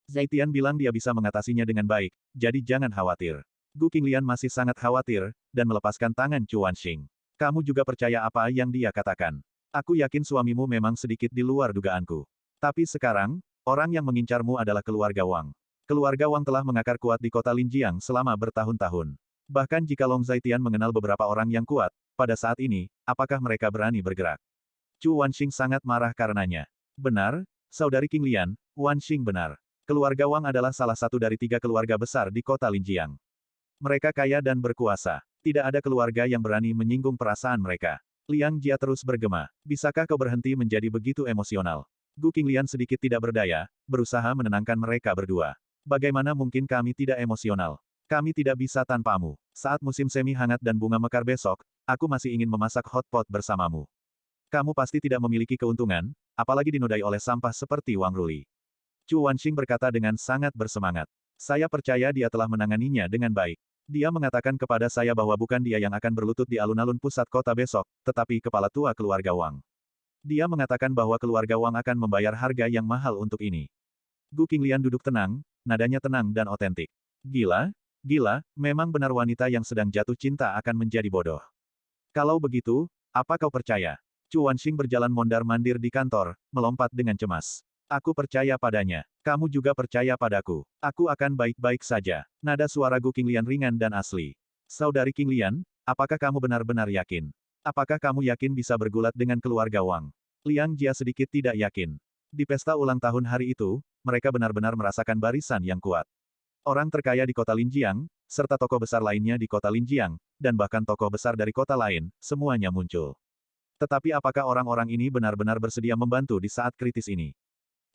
Zaitian bilang dia bisa mengatasinya dengan baik, jadi jangan khawatir. Gu Qinglian masih sangat khawatir, dan melepaskan tangan Chu Wanxing. Kamu juga percaya apa yang dia katakan. Aku yakin suamimu memang sedikit di luar dugaanku. Tapi sekarang, orang yang mengincarmu adalah keluarga Wang. Keluarga Wang telah mengakar kuat di kota Linjiang selama bertahun-tahun. Bahkan jika Long Zaitian mengenal beberapa orang yang kuat, pada saat ini, apakah mereka berani bergerak? Chu Wanxing sangat marah karenanya. Benar, saudari Qinglian, Wanxing benar. Keluarga Wang adalah salah satu dari 3 keluarga besar di kota Linjiang. Mereka kaya dan berkuasa. Tidak ada keluarga yang berani menyinggung perasaan mereka. Liang Jia terus bergema. Bisakah kau berhenti menjadi begitu emosional? Gu Qinglian sedikit tidak berdaya, berusaha menenangkan mereka berdua. Bagaimana mungkin kami tidak emosional? Kami tidak bisa tanpamu. Saat musim semi hangat dan bunga mekar besok, aku masih ingin memasak hotpot bersamamu. Kamu pasti tidak memiliki keuntungan, apalagi dinodai oleh sampah seperti Wang Ruli. Chu Wanxing berkata dengan sangat bersemangat. Saya percaya dia telah menanganinya dengan baik. Dia mengatakan kepada saya bahwa bukan dia yang akan berlutut di alun-alun pusat kota besok, tetapi kepala tua keluarga Wang. Dia mengatakan bahwa keluarga Wang akan membayar harga yang mahal untuk ini. Gu Qinglian duduk tenang, nadanya tenang dan otentik. Gila, gila, memang benar wanita yang sedang jatuh cinta akan menjadi bodoh. Kalau begitu, apa kau percaya? Chu Wanxing berjalan mondar-mandir di kantor, melompat dengan cemas. Aku percaya padanya. Kamu juga percaya padaku. Aku akan baik-baik saja. Nada suara Gu Qinglian ringan dan asli. Saudari Qinglian, apakah kamu benar-benar yakin? Apakah kamu yakin bisa bergulat dengan keluarga Wang? Liang Jia sedikit tidak yakin. Di pesta ulang tahun hari itu, mereka benar-benar merasakan barisan yang kuat. Orang terkaya di kota Linjiang, serta tokoh besar lainnya di kota Linjiang, dan bahkan tokoh besar dari kota lain, semuanya muncul. Tetapi apakah orang-orang ini benar-benar bersedia membantu di saat kritis ini?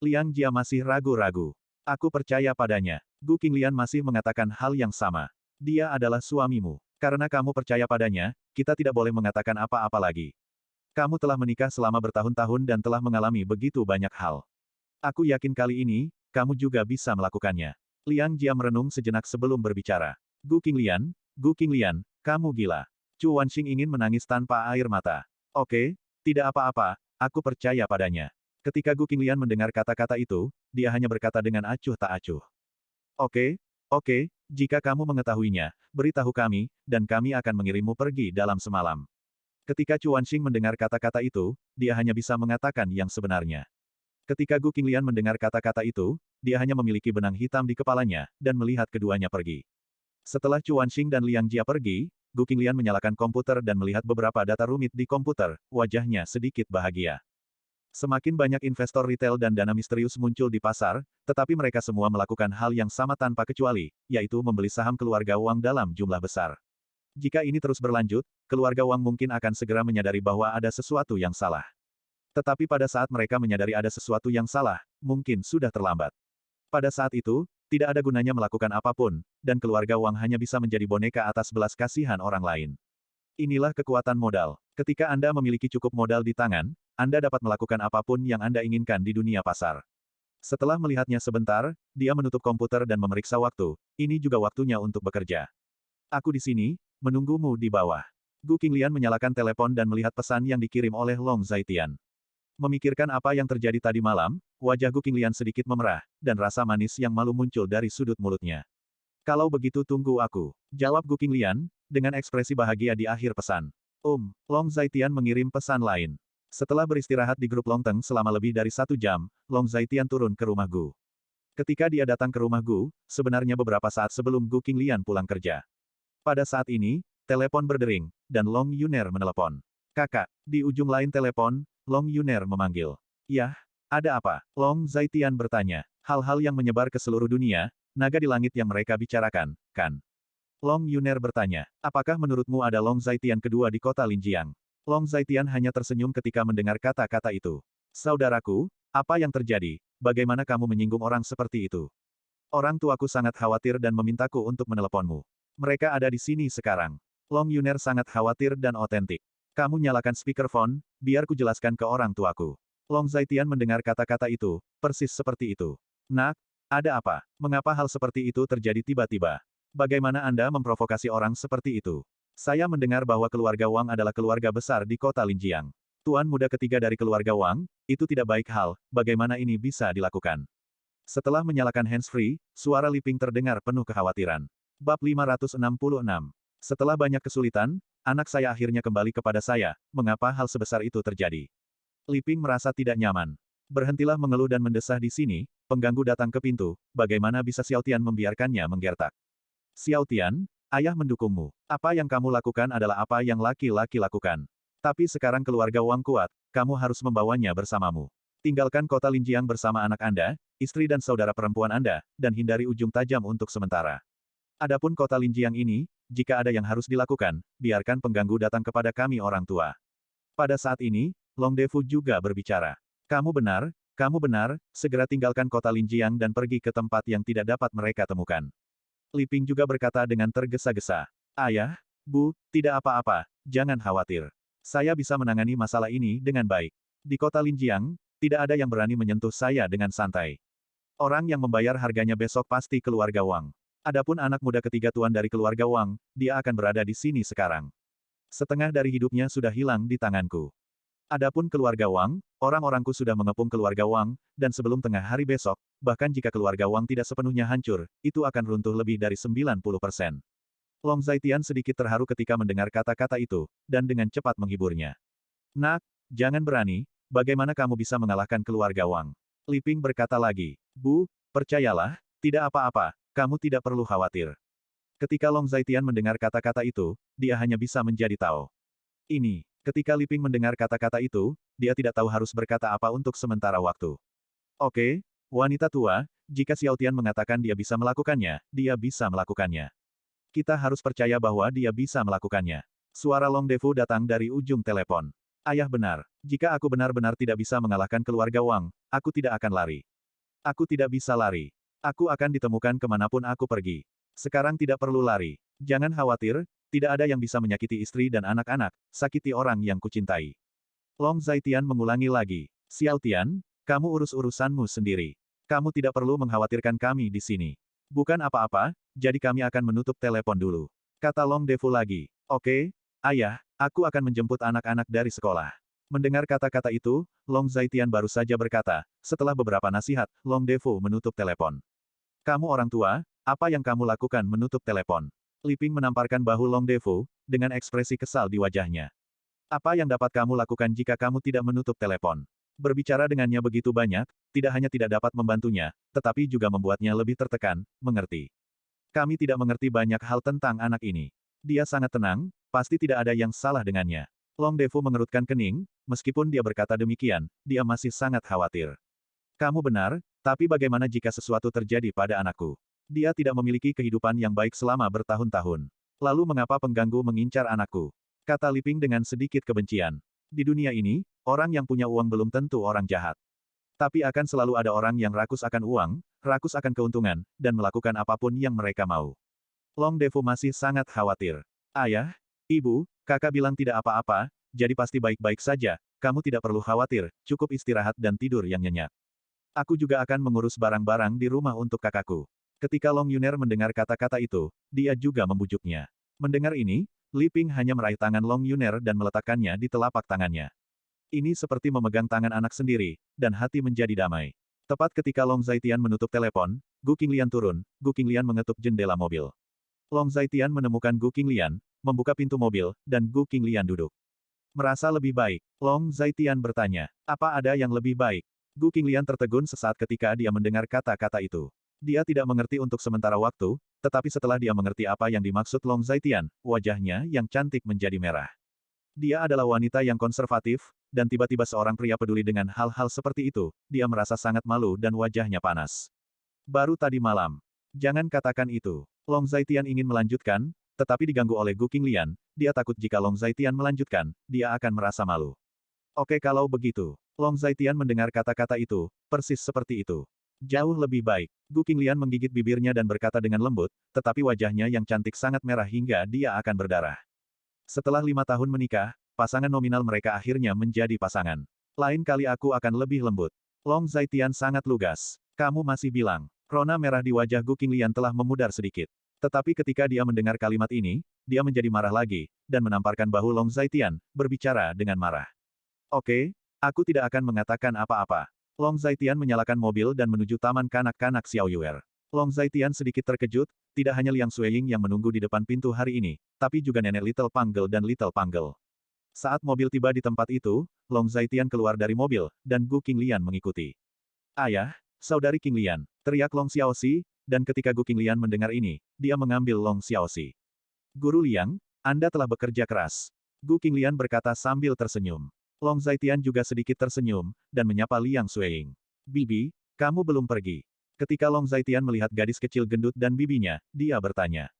Liang Jia masih ragu-ragu. Aku percaya padanya. Gu Qinglian masih mengatakan hal yang sama. Dia adalah suamimu. Karena kamu percaya padanya, kita tidak boleh mengatakan apa-apa lagi. Kamu telah menikah selama bertahun-tahun dan telah mengalami begitu banyak hal. Aku yakin kali ini, kamu juga bisa melakukannya. Liang Jia merenung sejenak sebelum berbicara. Gu Qinglian, kamu gila. Chu Wanxing ingin menangis tanpa air mata. Oke, tidak apa-apa, aku percaya padanya. Ketika Gu Qinglian mendengar kata-kata itu, dia hanya berkata dengan acuh tak acuh. Oke, jika kamu mengetahuinya, beritahu kami, dan kami akan mengirimmu pergi dalam semalam. Ketika Chu Wanxing mendengar kata-kata itu, dia hanya bisa mengatakan yang sebenarnya. Ketika Gu Qinglian mendengar kata-kata itu, dia hanya memiliki benang hitam di kepalanya, dan melihat keduanya pergi. Setelah Chu Wanxing dan Liang Jia pergi, Gu Qinglian menyalakan komputer dan melihat beberapa data rumit di komputer, wajahnya sedikit bahagia. Semakin banyak investor retail dan dana misterius muncul di pasar, tetapi mereka semua melakukan hal yang sama tanpa kecuali, yaitu membeli saham keluarga Wang dalam jumlah besar. Jika ini terus berlanjut, keluarga Wang mungkin akan segera menyadari bahwa ada sesuatu yang salah. Tetapi pada saat mereka menyadari ada sesuatu yang salah, mungkin sudah terlambat. Pada saat itu, tidak ada gunanya melakukan apapun, dan keluarga Wang hanya bisa menjadi boneka atas belas kasihan orang lain. Inilah kekuatan modal. Ketika Anda memiliki cukup modal di tangan, Anda dapat melakukan apapun yang Anda inginkan di dunia pasar. Setelah melihatnya sebentar, dia menutup komputer dan memeriksa waktu. Ini juga waktunya untuk bekerja. Aku di sini, menunggumu di bawah. Gu Qinglian menyalakan telepon dan melihat pesan yang dikirim oleh Long Zaitian. Memikirkan apa yang terjadi tadi malam, wajah Gu Qinglian sedikit memerah, dan rasa manis yang malu muncul dari sudut mulutnya. Kalau begitu tunggu aku, jawab Gu Qinglian, dengan ekspresi bahagia di akhir pesan. Long Zaitian mengirim pesan lain. Setelah beristirahat di grup Longteng selama lebih dari 1 jam, Long Zaitian turun ke rumah Gu. Ketika dia datang ke rumah Gu, sebenarnya beberapa saat sebelum Gu Qinglian pulang kerja. Pada saat ini, telepon berdering, dan Long Yuner menelepon. Kakak, di ujung lain telepon, Long Yuner memanggil. Yah, ada apa? Long Zaitian bertanya. Hal-hal yang menyebar ke seluruh dunia, naga di langit yang mereka bicarakan, kan? Long Yuner bertanya. Apakah menurutmu ada Long Zaitian kedua di kota Linjiang? Long Zaitian hanya tersenyum ketika mendengar kata-kata itu. Saudaraku, apa yang terjadi? Bagaimana kamu menyinggung orang seperti itu? Orang tuaku sangat khawatir dan memintaku untuk meneleponmu. Mereka ada di sini sekarang. Long Yuner sangat khawatir dan otentik. Kamu nyalakan speakerphone, biar ku jelaskan ke orang tuaku. Long Zaitian mendengar kata-kata itu, persis seperti itu. Nak, ada apa? Mengapa hal seperti itu terjadi tiba-tiba? Bagaimana Anda memprovokasi orang seperti itu? Saya mendengar bahwa keluarga Wang adalah keluarga besar di kota Linjiang. Tuan muda ketiga dari keluarga Wang, itu tidak baik hal, bagaimana ini bisa dilakukan? Setelah menyalakan handsfree, suara Liping terdengar penuh kekhawatiran. Bab 566. Setelah banyak kesulitan, anak saya akhirnya kembali kepada saya, mengapa hal sebesar itu terjadi? Liping merasa tidak nyaman. Berhentilah mengeluh dan mendesah di sini, pengganggu datang ke pintu, bagaimana bisa Xiao Tian membiarkannya menggertak? Xiao Tian, ayah mendukungmu. Apa yang kamu lakukan adalah apa yang laki-laki lakukan. Tapi sekarang keluarga Wang kuat, kamu harus membawanya bersamamu. Tinggalkan kota Linjiang bersama anak Anda, istri dan saudara perempuan Anda, dan hindari ujung tajam untuk sementara. Adapun kota Linjiang ini, jika ada yang harus dilakukan, biarkan pengganggu datang kepada kami orang tua. Pada saat ini, Long Defu juga berbicara. Kamu benar, segera tinggalkan kota Linjiang dan pergi ke tempat yang tidak dapat mereka temukan. Liping juga berkata dengan tergesa-gesa. Ayah, Bu, tidak apa-apa, jangan khawatir. Saya bisa menangani masalah ini dengan baik. Di kota Linjiang, tidak ada yang berani menyentuh saya dengan santai. Orang yang membayar harganya besok pasti keluarga Wang. Adapun anak muda ketiga tuan dari keluarga Wang, dia akan berada di sini sekarang. Setengah dari hidupnya sudah hilang di tanganku. Adapun keluarga Wang, orang-orangku sudah mengepung keluarga Wang, dan sebelum tengah hari besok, bahkan jika keluarga Wang tidak sepenuhnya hancur, itu akan runtuh lebih dari 90%. Long Zaitian sedikit terharu ketika mendengar kata-kata itu, dan dengan cepat menghiburnya. Nak, jangan berani, bagaimana kamu bisa mengalahkan keluarga Wang? Liping berkata lagi, Bu, percayalah, tidak apa-apa, kamu tidak perlu khawatir. Ketika Long Zaitian mendengar kata-kata itu, dia hanya bisa menjadi tahu. Ini, ketika Liping mendengar kata-kata itu, dia tidak tahu harus berkata apa untuk sementara waktu. Oke, wanita tua, jika Xiao Tian mengatakan dia bisa melakukannya, dia bisa melakukannya. Kita harus percaya bahwa dia bisa melakukannya. Suara Long Defu datang dari ujung telepon. Ayah benar, jika aku benar-benar tidak bisa mengalahkan keluarga Wang, aku tidak akan lari. Aku tidak bisa lari. Aku akan ditemukan kemanapun aku pergi. Sekarang tidak perlu lari. Jangan khawatir, tidak ada yang bisa menyakiti istri dan anak-anak, sakiti orang yang kucintai. Long Zaitian mengulangi lagi. Xiao Tian, kamu urus urusanmu sendiri. Kamu tidak perlu mengkhawatirkan kami di sini. Bukan apa-apa, jadi kami akan menutup telepon dulu. Kata Long Defu lagi. Oke, ayah, aku akan menjemput anak-anak dari sekolah. Mendengar kata-kata itu, Long Zaitian baru saja berkata, setelah beberapa nasihat, Long Defu menutup telepon. Kamu orang tua, apa yang kamu lakukan menutup telepon? Liping menamparkan bahu Long Defu, dengan ekspresi kesal di wajahnya. Apa yang dapat kamu lakukan jika kamu tidak menutup telepon? Berbicara dengannya begitu banyak, tidak hanya tidak dapat membantunya, tetapi juga membuatnya lebih tertekan, mengerti. Kami tidak mengerti banyak hal tentang anak ini. Dia sangat tenang, pasti tidak ada yang salah dengannya. Long Defu mengerutkan kening, meskipun dia berkata demikian, dia masih sangat khawatir. Kamu benar, tapi bagaimana jika sesuatu terjadi pada anakku? Dia tidak memiliki kehidupan yang baik selama bertahun-tahun. Lalu mengapa pengganggu mengincar anakku? Kata Liping dengan sedikit kebencian. Di dunia ini, orang yang punya uang belum tentu orang jahat. Tapi akan selalu ada orang yang rakus akan uang, rakus akan keuntungan, dan melakukan apapun yang mereka mau. Long Defu masih sangat khawatir. Ayah, ibu, kakak bilang tidak apa-apa, jadi pasti baik-baik saja, kamu tidak perlu khawatir, cukup istirahat dan tidur yang nyenyak. Aku juga akan mengurus barang-barang di rumah untuk kakakku. Ketika Long Yuner mendengar kata-kata itu, dia juga membujuknya. Mendengar ini, Liping hanya meraih tangan Long Yuner dan meletakkannya di telapak tangannya. Ini seperti memegang tangan anak sendiri, dan hati menjadi damai. Tepat ketika Long Zaitian menutup telepon, Gu Qinglian turun, Gu Qinglian mengetuk jendela mobil. Long Zaitian menemukan Gu Qinglian, membuka pintu mobil, dan Gu Qinglian duduk. Merasa lebih baik, Long Zaitian bertanya, apa ada yang lebih baik? Gu Qinglian tertegun sesaat ketika dia mendengar kata-kata itu. Dia tidak mengerti untuk sementara waktu, tetapi setelah dia mengerti apa yang dimaksud Long Zaitian, wajahnya yang cantik menjadi merah. Dia adalah wanita yang konservatif, dan tiba-tiba seorang pria peduli dengan hal-hal seperti itu, dia merasa sangat malu dan wajahnya panas. Baru tadi malam. Jangan katakan itu. Long Zaitian ingin melanjutkan, tetapi diganggu oleh Gu Qinglian, dia takut jika Long Zaitian melanjutkan, dia akan merasa malu. Oke kalau begitu. Long Zaitian mendengar kata-kata itu, persis seperti itu. Jauh lebih baik. Gu Qinglian menggigit bibirnya dan berkata dengan lembut, tetapi wajahnya yang cantik sangat merah hingga dia akan berdarah. Setelah 5 tahun menikah, pasangan nominal mereka akhirnya menjadi pasangan. Lain kali aku akan lebih lembut. Long Zaitian sangat lugas. Kamu masih bilang. Rona merah di wajah Gu Qinglian telah memudar sedikit. Tetapi ketika dia mendengar kalimat ini, dia menjadi marah lagi, dan menamparkan bahu Long Zaitian, berbicara dengan marah. Oke, aku tidak akan mengatakan apa-apa. Long Zaitian menyalakan mobil dan menuju taman kanak-kanak Xiaoyuer. Long Zaitian sedikit terkejut, tidak hanya Liang Suiying yang menunggu di depan pintu hari ini, tapi juga nenek Little Panggel dan Little Panggel. Saat mobil tiba di tempat itu, Long Zaitian keluar dari mobil, dan Gu Qinglian mengikuti. Ayah, saudari Qinglian, teriak Long Xiaoxi, dan ketika Gu Qinglian mendengar ini, dia mengambil Long Xiaoxi. Guru Liang, Anda telah bekerja keras. Gu Qinglian berkata sambil tersenyum. Long Zaitian juga sedikit tersenyum, dan menyapa Liang Suiying. Bibi, kamu belum pergi. Ketika Long Zaitian melihat gadis kecil gendut dan bibinya, dia bertanya.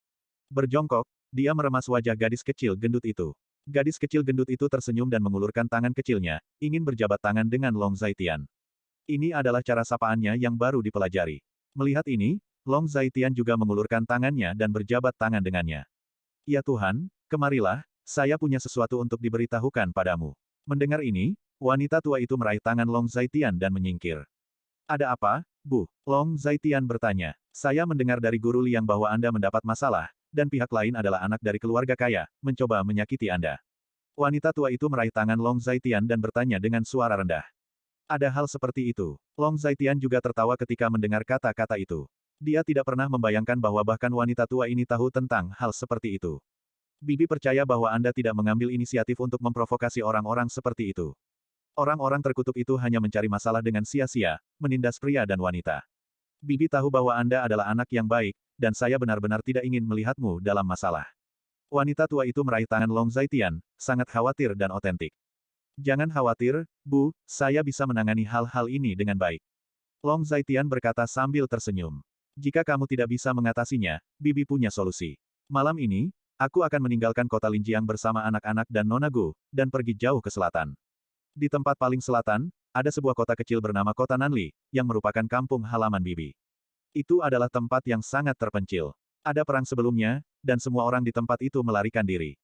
Berjongkok, dia meremas wajah gadis kecil gendut itu. Gadis kecil gendut itu tersenyum dan mengulurkan tangan kecilnya, ingin berjabat tangan dengan Long Zaitian. Ini adalah cara sapaannya yang baru dipelajari. Melihat ini, Long Zaitian juga mengulurkan tangannya dan berjabat tangan dengannya. Ya Tuhan, kemarilah, saya punya sesuatu untuk diberitahukan padamu. Mendengar ini, wanita tua itu meraih tangan Long Zaitian dan menyingkir. Ada apa, Bu? Long Zaitian bertanya. Saya mendengar dari Guru Liang bahwa Anda mendapat masalah, dan pihak lain adalah anak dari keluarga kaya, mencoba menyakiti Anda. Wanita tua itu meraih tangan Long Zaitian dan bertanya dengan suara rendah. Ada hal seperti itu. Long Zaitian juga tertawa ketika mendengar kata-kata itu. Dia tidak pernah membayangkan bahwa bahkan wanita tua ini tahu tentang hal seperti itu. Bibi percaya bahwa Anda tidak mengambil inisiatif untuk memprovokasi orang-orang seperti itu. Orang-orang terkutuk itu hanya mencari masalah dengan sia-sia, menindas pria dan wanita. Bibi tahu bahwa Anda adalah anak yang baik, dan saya benar-benar tidak ingin melihatmu dalam masalah. Wanita tua itu meraih tangan Long Zaitian, sangat khawatir dan otentik. Jangan khawatir, Bu, saya bisa menangani hal-hal ini dengan baik. Long Zaitian berkata sambil tersenyum. Jika kamu tidak bisa mengatasinya, Bibi punya solusi. Malam ini, aku akan meninggalkan kota Linjiang bersama anak-anak dan Nona Gu, dan pergi jauh ke selatan. Di tempat paling selatan, ada sebuah kota kecil bernama Kota Nanli, yang merupakan kampung halaman Bibi. Itu adalah tempat yang sangat terpencil. Ada perang sebelumnya, dan semua orang di tempat itu melarikan diri.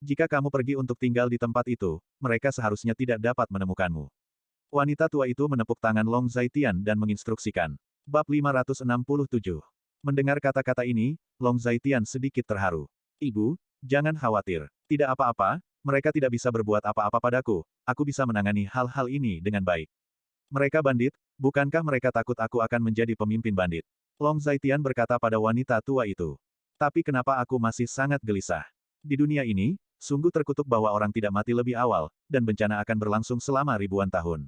Jika kamu pergi untuk tinggal di tempat itu, mereka seharusnya tidak dapat menemukanmu. Wanita tua itu menepuk tangan Long Zaitian dan menginstruksikan. Bab 567. Mendengar kata-kata ini, Long Zaitian sedikit terharu. Ibu, jangan khawatir. Tidak apa-apa, mereka tidak bisa berbuat apa-apa padaku, aku bisa menangani hal-hal ini dengan baik. Mereka bandit, bukankah mereka takut aku akan menjadi pemimpin bandit? Long Zaitian berkata pada wanita tua itu. Tapi kenapa aku masih sangat gelisah? Di dunia ini, sungguh terkutuk bahwa orang tidak mati lebih awal, dan bencana akan berlangsung selama ribuan tahun.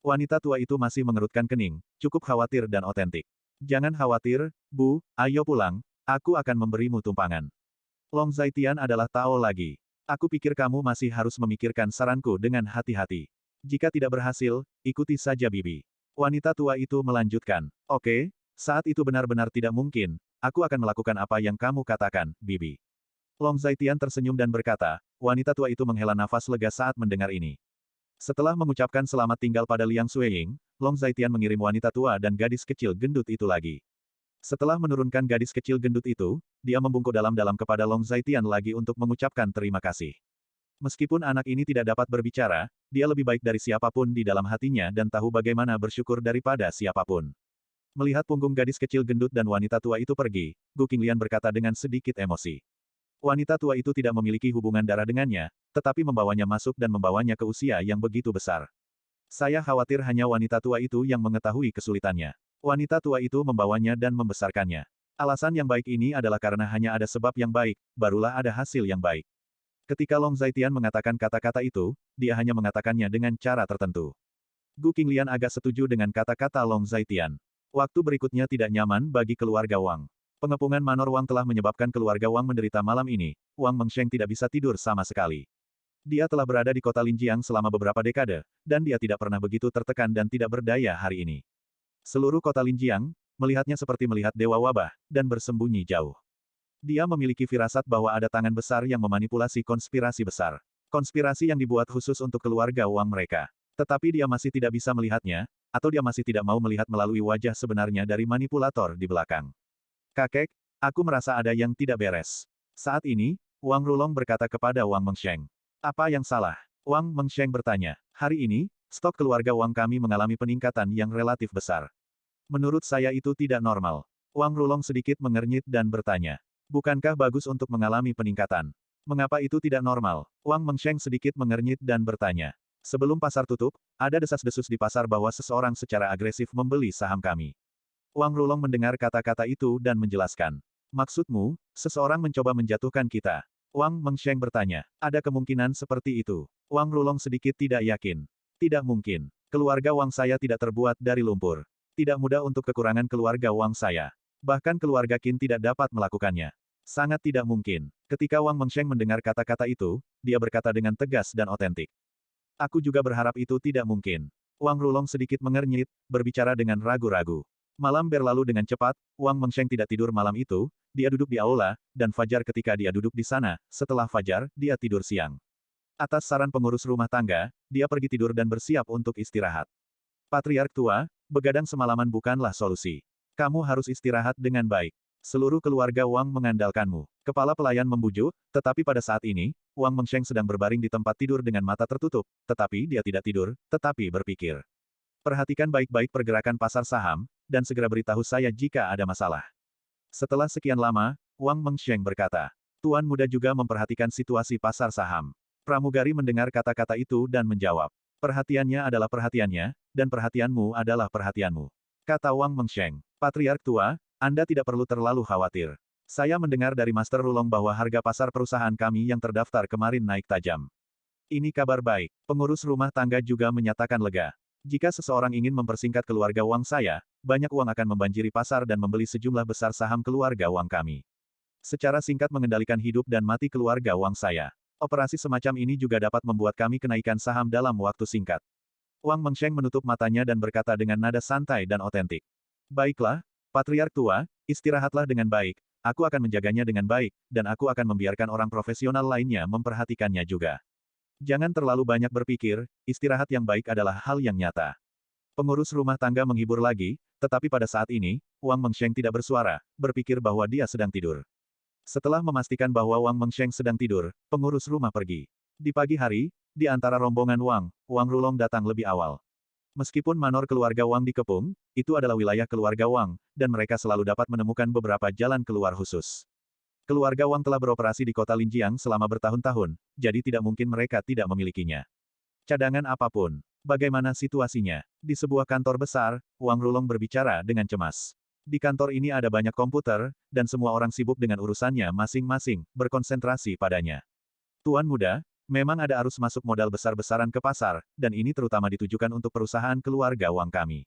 Wanita tua itu masih mengerutkan kening, cukup khawatir dan otentik. Jangan khawatir, Bu, ayo pulang, aku akan memberimu tumpangan. Long Zaitian adalah Tao lagi. Aku pikir kamu masih harus memikirkan saranku dengan hati-hati. Jika tidak berhasil, ikuti saja Bibi. Wanita tua itu melanjutkan. Oke, saat itu benar-benar tidak mungkin, aku akan melakukan apa yang kamu katakan, Bibi. Long Zaitian tersenyum dan berkata, wanita tua itu menghela nafas lega saat mendengar ini. Setelah mengucapkan selamat tinggal pada Liang Suiying, Long Zaitian mengirim wanita tua dan gadis kecil gendut itu lagi. Setelah menurunkan gadis kecil gendut itu, dia membungkuk dalam-dalam kepada Long Zaitian lagi untuk mengucapkan terima kasih. Meskipun anak ini tidak dapat berbicara, dia lebih baik dari siapapun di dalam hatinya dan tahu bagaimana bersyukur daripada siapapun. Melihat punggung gadis kecil gendut dan wanita tua itu pergi, Gu Qinglian berkata dengan sedikit emosi. Wanita tua itu tidak memiliki hubungan darah dengannya, tetapi membawanya masuk dan membawanya ke usia yang begitu besar. Saya khawatir hanya wanita tua itu yang mengetahui kesulitannya. Wanita tua itu membawanya dan membesarkannya. Alasan yang baik ini adalah karena hanya ada sebab yang baik, barulah ada hasil yang baik. Ketika Long Zaitian mengatakan kata-kata itu, dia hanya mengatakannya dengan cara tertentu. Gu Qinglian agak setuju dengan kata-kata Long Zaitian. Waktu berikutnya tidak nyaman bagi keluarga Wang. Pengepungan Manor Wang telah menyebabkan keluarga Wang menderita malam ini, Wang Mengsheng tidak bisa tidur sama sekali. Dia telah berada di kota Linjiang selama beberapa dekade, dan dia tidak pernah begitu tertekan dan tidak berdaya hari ini. Seluruh kota Linjiang, melihatnya seperti melihat dewa wabah, dan bersembunyi jauh. Dia memiliki firasat bahwa ada tangan besar yang memanipulasi konspirasi besar. Konspirasi yang dibuat khusus untuk keluarga Wang mereka. Tetapi dia masih tidak bisa melihatnya, atau dia masih tidak mau melihat melalui wajah sebenarnya dari manipulator di belakang. Kakek, aku merasa ada yang tidak beres. Saat ini, Wang Rulong berkata kepada Wang Mengsheng. Apa yang salah? Wang Mengsheng bertanya. Hari ini, stok keluarga Wang kami mengalami peningkatan yang relatif besar. Menurut saya itu tidak normal. Wang Rulong sedikit mengernyit dan bertanya. Bukankah bagus untuk mengalami peningkatan? Mengapa itu tidak normal? Wang Mengsheng sedikit mengernyit dan bertanya. Sebelum pasar tutup, ada desas-desus di pasar bahwa seseorang secara agresif membeli saham kami. Wang Rulong mendengar kata-kata itu dan menjelaskan. Maksudmu, seseorang mencoba menjatuhkan kita? Wang Mengsheng bertanya. Ada kemungkinan seperti itu. Wang Rulong sedikit tidak yakin. Tidak mungkin. Keluarga Wang saya tidak terbuat dari lumpur. Tidak mudah untuk kekurangan keluarga Wang saya. Bahkan keluarga Qin tidak dapat melakukannya. Sangat tidak mungkin. Ketika Wang Mengsheng mendengar kata-kata itu, dia berkata dengan tegas dan otentik. Aku juga berharap itu tidak mungkin. Wang Rulong sedikit mengernyit, berbicara dengan ragu-ragu. Malam berlalu dengan cepat, Wang Mengsheng tidak tidur malam itu, dia duduk di aula, dan fajar ketika dia duduk di sana, setelah fajar, dia tidur siang. Atas saran pengurus rumah tangga, dia pergi tidur dan bersiap untuk istirahat. Patriark tua, begadang semalaman bukanlah solusi. Kamu harus istirahat dengan baik. Seluruh keluarga Wang mengandalkanmu. Kepala pelayan membujuk, tetapi pada saat ini, Wang Mengsheng sedang berbaring di tempat tidur dengan mata tertutup, tetapi dia tidak tidur, tetapi berpikir. Perhatikan baik-baik pergerakan pasar saham, dan segera beritahu saya jika ada masalah. Setelah sekian lama, Wang Mengsheng berkata. Tuan muda juga memperhatikan situasi pasar saham. Pramugari mendengar kata-kata itu dan menjawab. Perhatiannya adalah perhatiannya, dan perhatianmu adalah perhatianmu. Kata Wang Mengsheng. Patriark tua, Anda tidak perlu terlalu khawatir. Saya mendengar dari Master Rulong bahwa harga pasar perusahaan kami yang terdaftar kemarin naik tajam. Ini kabar baik. Pengurus rumah tangga juga menyatakan lega. Jika seseorang ingin mempersingkat keluarga Wang saya, banyak uang akan membanjiri pasar dan membeli sejumlah besar saham keluarga Wang kami. Secara singkat mengendalikan hidup dan mati keluarga Wang saya. Operasi semacam ini juga dapat membuat kami kenaikan saham dalam waktu singkat. Wang Mengsheng menutup matanya dan berkata dengan nada santai dan otentik. Baiklah, Patriark tua, istirahatlah dengan baik, aku akan menjaganya dengan baik, dan aku akan membiarkan orang profesional lainnya memperhatikannya juga. Jangan terlalu banyak berpikir, istirahat yang baik adalah hal yang nyata. Pengurus rumah tangga menghibur lagi, tetapi pada saat ini, Wang Mengsheng tidak bersuara, berpikir bahwa dia sedang tidur. Setelah memastikan bahwa Wang Mengsheng sedang tidur, pengurus rumah pergi. Di pagi hari, di antara rombongan Wang Rulong datang lebih awal. Meskipun manor keluarga Wang dikepung, itu adalah wilayah keluarga Wang, dan mereka selalu dapat menemukan beberapa jalan keluar khusus. Keluarga Wang telah beroperasi di kota Linjiang selama bertahun-tahun, jadi tidak mungkin mereka tidak memilikinya. Cadangan apapun. Bagaimana situasinya? Di sebuah kantor besar, Wang Rulong berbicara dengan cemas. Di kantor ini ada banyak komputer, dan semua orang sibuk dengan urusannya masing-masing, berkonsentrasi padanya. Tuan muda, memang ada arus masuk modal besar-besaran ke pasar, dan ini terutama ditujukan untuk perusahaan keluarga Wang kami.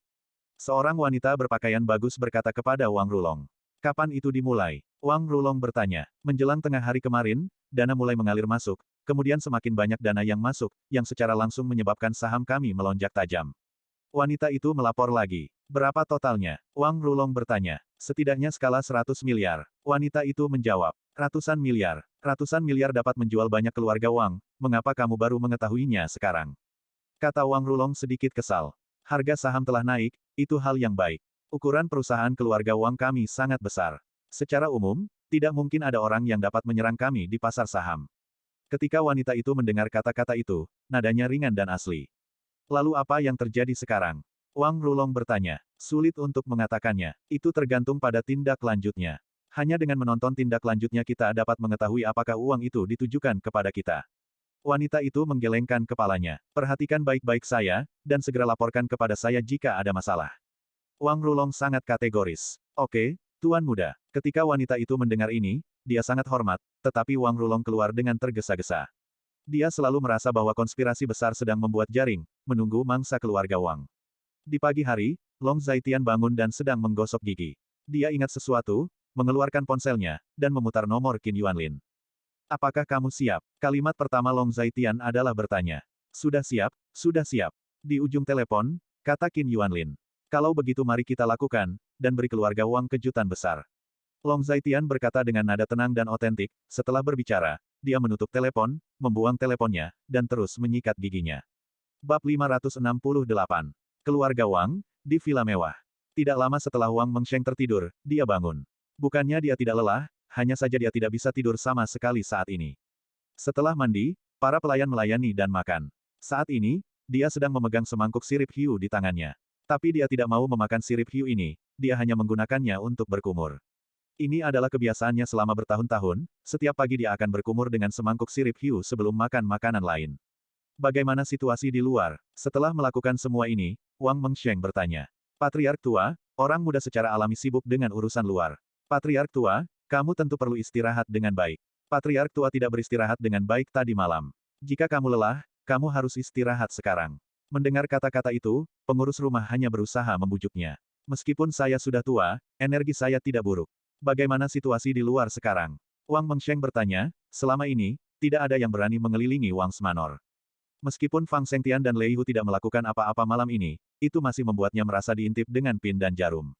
Seorang wanita berpakaian bagus berkata kepada Wang Rulong. Kapan itu dimulai? Wang Rulong bertanya. Menjelang tengah hari kemarin, dana mulai mengalir masuk, kemudian semakin banyak dana yang masuk, yang secara langsung menyebabkan saham kami melonjak tajam. Wanita itu melapor lagi. Berapa totalnya? Wang Rulong bertanya. Setidaknya skala 100 miliar. Wanita itu menjawab. Ratusan miliar. Ratusan miliar dapat menjual banyak keluarga Wang, mengapa kamu baru mengetahuinya sekarang? Kata Wang Rulong sedikit kesal. Harga saham telah naik, itu hal yang baik. Ukuran perusahaan keluarga Wang kami sangat besar. Secara umum, tidak mungkin ada orang yang dapat menyerang kami di pasar saham. Ketika wanita itu mendengar kata-kata itu, nadanya ringan dan asli. Lalu apa yang terjadi sekarang? Wang Rulong bertanya. Sulit untuk mengatakannya. Itu tergantung pada tindak lanjutnya. Hanya dengan menonton tindak lanjutnya kita dapat mengetahui apakah uang itu ditujukan kepada kita. Wanita itu menggelengkan kepalanya. Perhatikan baik-baik saya, dan segera laporkan kepada saya jika ada masalah. Wang Rulong sangat kategoris. Oke, Tuan muda. Ketika wanita itu mendengar ini, dia sangat hormat, tetapi Wang Rulong keluar dengan tergesa-gesa. Dia selalu merasa bahwa konspirasi besar sedang membuat jaring, menunggu mangsa keluarga Wang. Di pagi hari, Long Zaitian bangun dan sedang menggosok gigi. Dia ingat sesuatu, mengeluarkan ponselnya, dan memutar nomor Qin Yuanlin. Apakah kamu siap? Kalimat pertama Long Zaitian adalah bertanya. Sudah siap, sudah siap. Di ujung telepon, kata Qin Yuanlin. Kalau begitu mari kita lakukan, dan beri keluarga Wang kejutan besar. Long Zaitian berkata dengan nada tenang dan otentik, setelah berbicara, dia menutup telepon, membuang teleponnya, dan terus menyikat giginya. Bab 568. Keluarga Wang, di villa mewah. Tidak lama setelah Wang Mengsheng tertidur, dia bangun. Bukannya dia tidak lelah, hanya saja dia tidak bisa tidur sama sekali saat ini. Setelah mandi, para pelayan melayani dan makan. Saat ini, dia sedang memegang semangkuk sirip hiu di tangannya. Tapi dia tidak mau memakan sirip hiu ini, dia hanya menggunakannya untuk berkumur. Ini adalah kebiasaannya selama bertahun-tahun, setiap pagi dia akan berkumur dengan semangkuk sirip hiu sebelum makan makanan lain. Bagaimana situasi di luar? Setelah melakukan semua ini, Wang Mengsheng bertanya. Patriark tua, orang muda secara alami sibuk dengan urusan luar. Patriark tua, kamu tentu perlu istirahat dengan baik. Patriark tua tidak beristirahat dengan baik tadi malam. Jika kamu lelah, kamu harus istirahat sekarang. Mendengar kata-kata itu, pengurus rumah hanya berusaha membujuknya. Meskipun saya sudah tua, energi saya tidak buruk. Bagaimana situasi di luar sekarang? Wang Mengsheng bertanya, selama ini, tidak ada yang berani mengelilingi Wang Manor. Meskipun Fang Sengtian dan Lei Hu tidak melakukan apa-apa malam ini, itu masih membuatnya merasa diintip dengan pin dan jarum.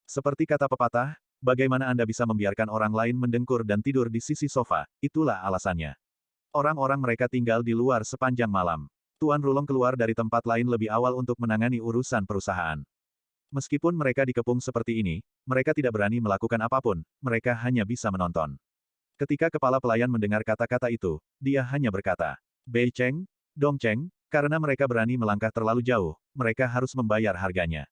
Seperti kata pepatah, bagaimana Anda bisa membiarkan orang lain mendengkur dan tidur di sisi sofa, itulah alasannya. Orang-orang mereka tinggal di luar sepanjang malam. Tuan Rulong keluar dari tempat lain lebih awal untuk menangani urusan perusahaan. Meskipun mereka dikepung seperti ini, mereka tidak berani melakukan apapun, mereka hanya bisa menonton. Ketika kepala pelayan mendengar kata-kata itu, dia hanya berkata, Bei Cheng, Dong Cheng, karena mereka berani melangkah terlalu jauh, mereka harus membayar harganya.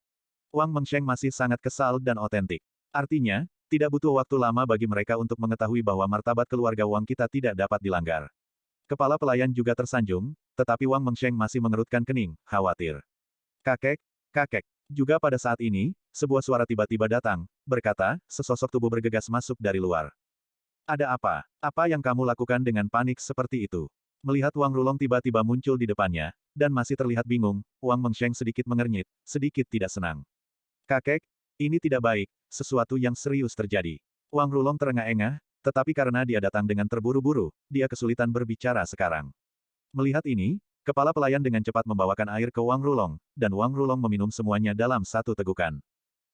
Wang Mengsheng masih sangat kesal dan otentik. Artinya, tidak butuh waktu lama bagi mereka untuk mengetahui bahwa martabat keluarga Wang kita tidak dapat dilanggar. Kepala pelayan juga tersanjung, tetapi Wang Mengsheng masih mengerutkan kening, khawatir. Kakek, kakek. Juga pada saat ini, sebuah suara tiba-tiba datang, berkata, sesosok tubuh bergegas masuk dari luar. Ada apa? Apa yang kamu lakukan dengan panik seperti itu? Melihat Wang Rulong tiba-tiba muncul di depannya, dan masih terlihat bingung, Wang Mengsheng sedikit mengernyit, sedikit tidak senang. Kakek, ini tidak baik, sesuatu yang serius terjadi. Wang Rulong terengah-engah, tetapi karena dia datang dengan terburu-buru, dia kesulitan berbicara sekarang. Melihat ini, kepala pelayan dengan cepat membawakan air ke Wang Rulong, dan Wang Rulong meminum semuanya dalam satu tegukan.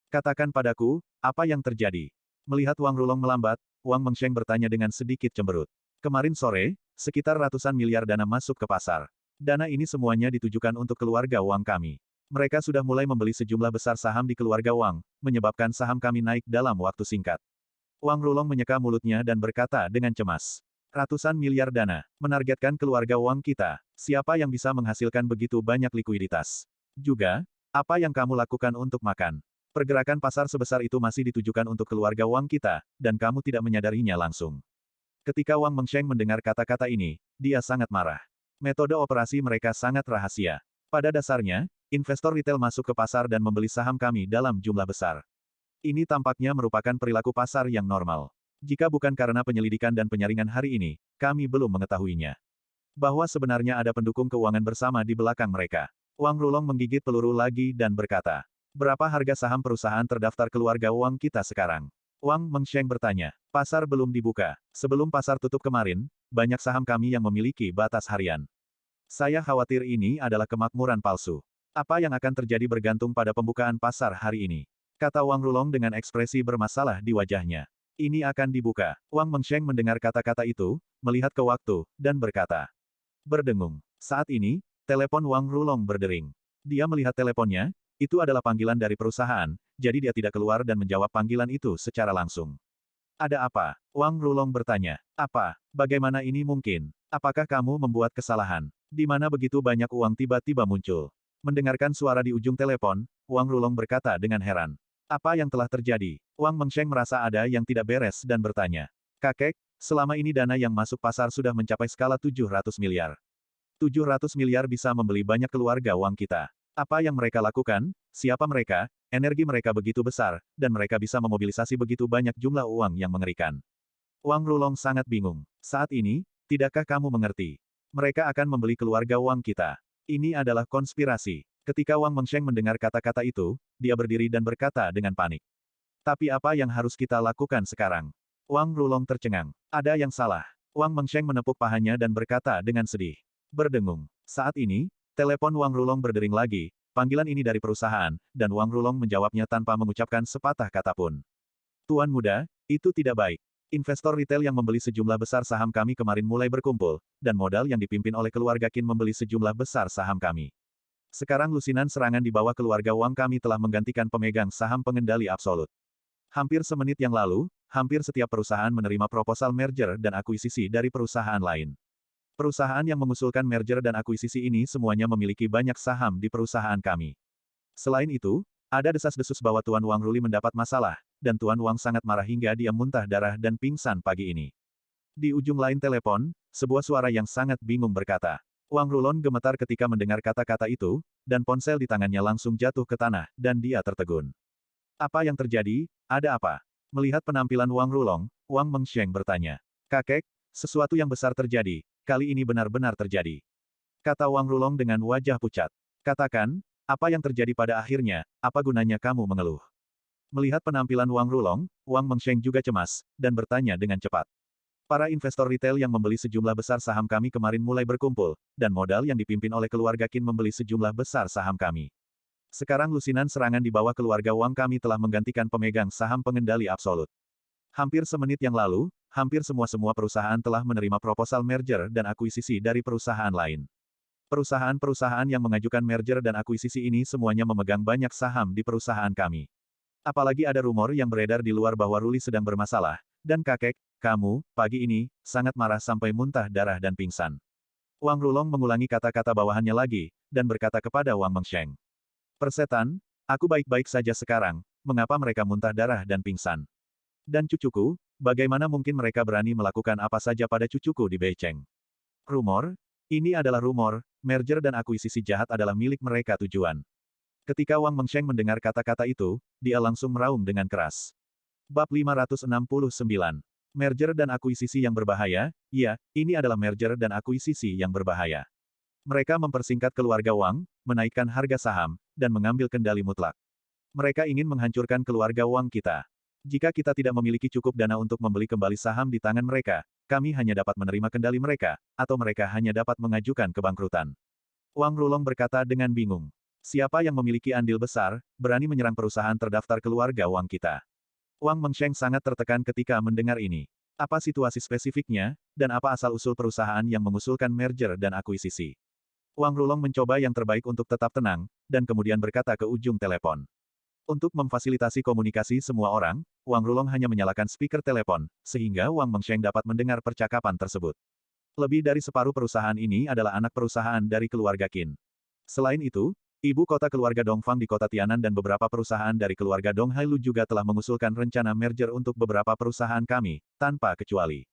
Katakan padaku, apa yang terjadi? Melihat Wang Rulong melambat, Wang Mengsheng bertanya dengan sedikit cemberut. Kemarin sore, sekitar ratusan miliar dana masuk ke pasar. Dana ini semuanya ditujukan untuk keluarga Wang kami. Mereka sudah mulai membeli sejumlah besar saham di keluarga Wang, menyebabkan saham kami naik dalam waktu singkat. Wang Rulong menyeka mulutnya dan berkata dengan cemas. Ratusan miliar dana, menargetkan keluarga Wang kita. Siapa yang bisa menghasilkan begitu banyak likuiditas? Juga, apa yang kamu lakukan untuk makan? Pergerakan pasar sebesar itu masih ditujukan untuk keluarga Wang kita, dan kamu tidak menyadarinya langsung. Ketika Wang Mengsheng mendengar kata-kata ini, dia sangat marah. Metode operasi mereka sangat rahasia. Pada dasarnya, investor retail masuk ke pasar dan membeli saham kami dalam jumlah besar. Ini tampaknya merupakan perilaku pasar yang normal. Jika bukan karena penyelidikan dan penyaringan hari ini, kami belum mengetahuinya. Bahwa sebenarnya ada pendukung keuangan bersama di belakang mereka. Wang Rulong menggigit peluru lagi dan berkata, berapa harga saham perusahaan terdaftar keluarga Wang kita sekarang? Wang Mengsheng bertanya. Pasar belum dibuka. Sebelum pasar tutup kemarin, banyak saham kami yang memiliki batas harian. Saya khawatir ini adalah kemakmuran palsu. Apa yang akan terjadi bergantung pada pembukaan pasar hari ini. Kata Wang Rulong dengan ekspresi bermasalah di wajahnya. Ini akan dibuka. Wang Mengsheng mendengar kata-kata itu, melihat ke waktu, dan berkata. Berdengung. Saat ini, telepon Wang Rulong berdering. Dia melihat teleponnya, itu adalah panggilan dari perusahaan, jadi dia tidak keluar dan menjawab panggilan itu secara langsung. Ada apa? Wang Rulong bertanya. Apa? Bagaimana ini mungkin? Apakah kamu membuat kesalahan? Di mana begitu banyak uang tiba-tiba muncul? Mendengarkan suara di ujung telepon, Wang Rulong berkata dengan heran. Apa yang telah terjadi? Wang Mengsheng merasa ada yang tidak beres dan bertanya. Kakek, selama ini dana yang masuk pasar sudah mencapai skala 700 miliar. 700 miliar bisa membeli banyak keluarga Wang kita. Apa yang mereka lakukan, siapa mereka, energi mereka begitu besar, dan mereka bisa memobilisasi begitu banyak jumlah uang yang mengerikan. Wang Rulong sangat bingung. Saat ini, tidakkah kamu mengerti? Mereka akan membeli keluarga Wang kita. Ini adalah konspirasi. Ketika Wang Mengsheng mendengar kata-kata itu, dia berdiri dan berkata dengan panik. Tapi apa yang harus kita lakukan sekarang? Wang Rulong tercengang. Ada yang salah. Wang Mengsheng menepuk pahanya dan berkata dengan sedih. Berdengung. Saat ini, telepon Wang Rulong berdering lagi, panggilan ini dari perusahaan, dan Wang Rulong menjawabnya tanpa mengucapkan sepatah kata pun. Tuan muda, itu tidak baik. Investor retail yang membeli sejumlah besar saham kami kemarin mulai berkumpul, dan modal yang dipimpin oleh keluarga Qin membeli sejumlah besar saham kami. Sekarang lusinan serangan di bawah keluarga Wang kami telah menggantikan pemegang saham pengendali absolut. Hampir semenit yang lalu, hampir setiap perusahaan menerima proposal merger dan akuisisi dari perusahaan lain. Perusahaan yang mengusulkan merger dan akuisisi ini semuanya memiliki banyak saham di perusahaan kami. Selain itu, ada desas-desus bahwa Tuan Wang Ruli mendapat masalah, dan Tuan Wang sangat marah hingga dia muntah darah dan pingsan pagi ini. Di ujung lain telepon, sebuah suara yang sangat bingung berkata. Wang Rulon gemetar ketika mendengar kata-kata itu, dan ponsel di tangannya langsung jatuh ke tanah, dan dia tertegun. Apa yang terjadi? Ada apa? Melihat penampilan Wang Rulong, Wang Mengsheng bertanya. Kakek, sesuatu yang besar terjadi, kali ini benar-benar terjadi. Kata Wang Rulong dengan wajah pucat. Katakan, apa yang terjadi pada akhirnya, apa gunanya kamu mengeluh? Melihat penampilan Wang Rulong, Wang Mengsheng juga cemas, dan bertanya dengan cepat. Para investor retail yang membeli sejumlah besar saham kami kemarin mulai berkumpul, dan modal yang dipimpin oleh keluarga Qin membeli sejumlah besar saham kami. Sekarang lusinan serangan di bawah keluarga Wang kami telah menggantikan pemegang saham pengendali absolut. Hampir semenit yang lalu, hampir semua perusahaan telah menerima proposal merger dan akuisisi dari perusahaan lain. Perusahaan-perusahaan yang mengajukan merger dan akuisisi ini semuanya memegang banyak saham di perusahaan kami. Apalagi ada rumor yang beredar di luar bahwa Ruli sedang bermasalah, dan kakek, kamu, pagi ini, sangat marah sampai muntah darah dan pingsan. Wang Rulong mengulangi kata-kata bawahannya lagi, dan berkata kepada Wang Mengsheng. Persetan, aku baik-baik saja sekarang, mengapa mereka muntah darah dan pingsan? Dan cucuku, bagaimana mungkin mereka berani melakukan apa saja pada cucuku di Beiceng? Rumor? Ini adalah rumor, merger dan akuisisi jahat adalah milik mereka tujuan. Ketika Wang Mengsheng mendengar kata-kata itu, dia langsung meraung dengan keras. Bab 569. Merger dan akuisisi yang berbahaya, ya, ini adalah merger dan akuisisi yang berbahaya. Mereka mempersingkat keluarga Wang, menaikkan harga saham, dan mengambil kendali mutlak. Mereka ingin menghancurkan keluarga Wang kita. Jika kita tidak memiliki cukup dana untuk membeli kembali saham di tangan mereka, kami hanya dapat menerima kendali mereka, atau mereka hanya dapat mengajukan kebangkrutan. Wang Rulong berkata dengan bingung. Siapa yang memiliki andil besar, berani menyerang perusahaan terdaftar keluarga Wang kita? Wang Mengsheng sangat tertekan ketika mendengar ini. Apa situasi spesifiknya, dan apa asal-usul perusahaan yang mengusulkan merger dan akuisisi? Wang Rulong mencoba yang terbaik untuk tetap tenang, dan kemudian berkata ke ujung telepon. Untuk memfasilitasi komunikasi semua orang, Wang Rulong hanya menyalakan speaker telepon, sehingga Wang Mengsheng dapat mendengar percakapan tersebut. Lebih dari separuh perusahaan ini adalah anak perusahaan dari keluarga Qin. Selain itu, ibu kota keluarga Dongfang di kota Tianan dan beberapa perusahaan dari keluarga Dong Hailu juga telah mengusulkan rencana merger untuk beberapa perusahaan kami, tanpa kecuali.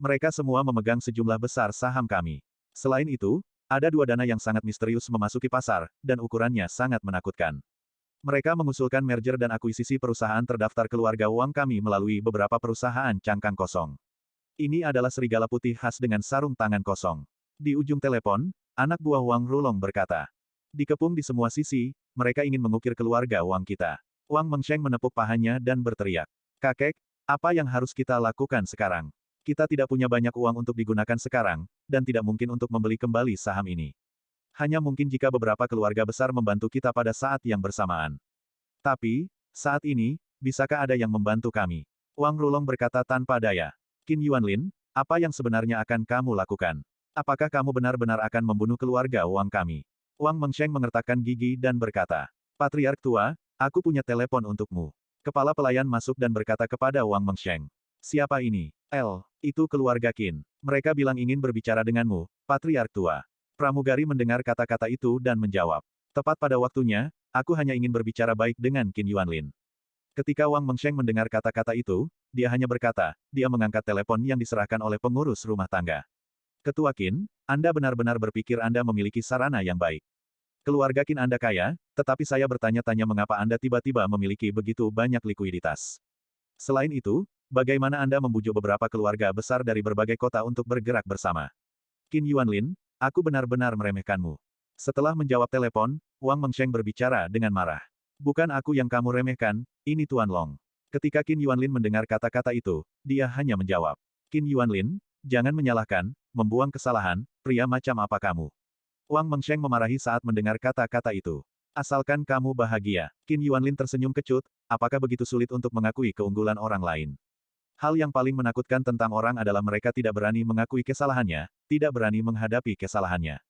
Mereka semua memegang sejumlah besar saham kami. Selain itu, ada dua dana yang sangat misterius memasuki pasar, dan ukurannya sangat menakutkan. Mereka mengusulkan merger dan akuisisi perusahaan terdaftar keluarga Wang kami melalui beberapa perusahaan cangkang kosong. Ini adalah serigala putih khas dengan sarung tangan kosong. Di ujung telepon, anak buah Wang Rulong berkata. Dikepung di semua sisi, mereka ingin mengukir keluarga Wang kita. Wang Mengsheng menepuk pahanya dan berteriak. Kakek, apa yang harus kita lakukan sekarang? Kita tidak punya banyak uang untuk digunakan sekarang, dan tidak mungkin untuk membeli kembali saham ini. Hanya mungkin jika beberapa keluarga besar membantu kita pada saat yang bersamaan. Tapi, saat ini, bisakah ada yang membantu kami? Wang Rulong berkata tanpa daya. Qin Yuanlin, apa yang sebenarnya akan kamu lakukan? Apakah kamu benar-benar akan membunuh keluarga Wang kami? Wang Mengsheng mengertakkan gigi dan berkata, Patriark tua, aku punya telepon untukmu. Kepala pelayan masuk dan berkata kepada Wang Mengsheng. Siapa ini? Itu keluarga Qin. Mereka bilang ingin berbicara denganmu, Patriark tua. Pramugari mendengar kata-kata itu dan menjawab. Tepat pada waktunya, aku hanya ingin berbicara baik dengan Qin Yuanlin. Ketika Wang Mengsheng mendengar kata-kata itu, dia hanya berkata, dia mengangkat telepon yang diserahkan oleh pengurus rumah tangga. Ketua Qin, Anda benar-benar berpikir Anda memiliki sarana yang baik. Keluarga Qin Anda kaya, tetapi saya bertanya-tanya mengapa Anda tiba-tiba memiliki begitu banyak likuiditas. Selain itu, bagaimana Anda membujuk beberapa keluarga besar dari berbagai kota untuk bergerak bersama? Qin Yuanlin, aku benar-benar meremehkanmu. Setelah menjawab telepon, Wang Mengsheng berbicara dengan marah. Bukan aku yang kamu remehkan, ini Tuan Long. Ketika Qin Yuanlin mendengar kata-kata itu, dia hanya menjawab. Qin Yuanlin, jangan menyalahkan, membuang kesalahan, pria macam apa kamu? Wang Mengsheng memarahi saat mendengar kata-kata itu. Asalkan kamu bahagia. Qin Yuanlin tersenyum kecut, apakah begitu sulit untuk mengakui keunggulan orang lain? Hal yang paling menakutkan tentang orang adalah mereka tidak berani mengakui kesalahannya, tidak berani menghadapi kesalahannya.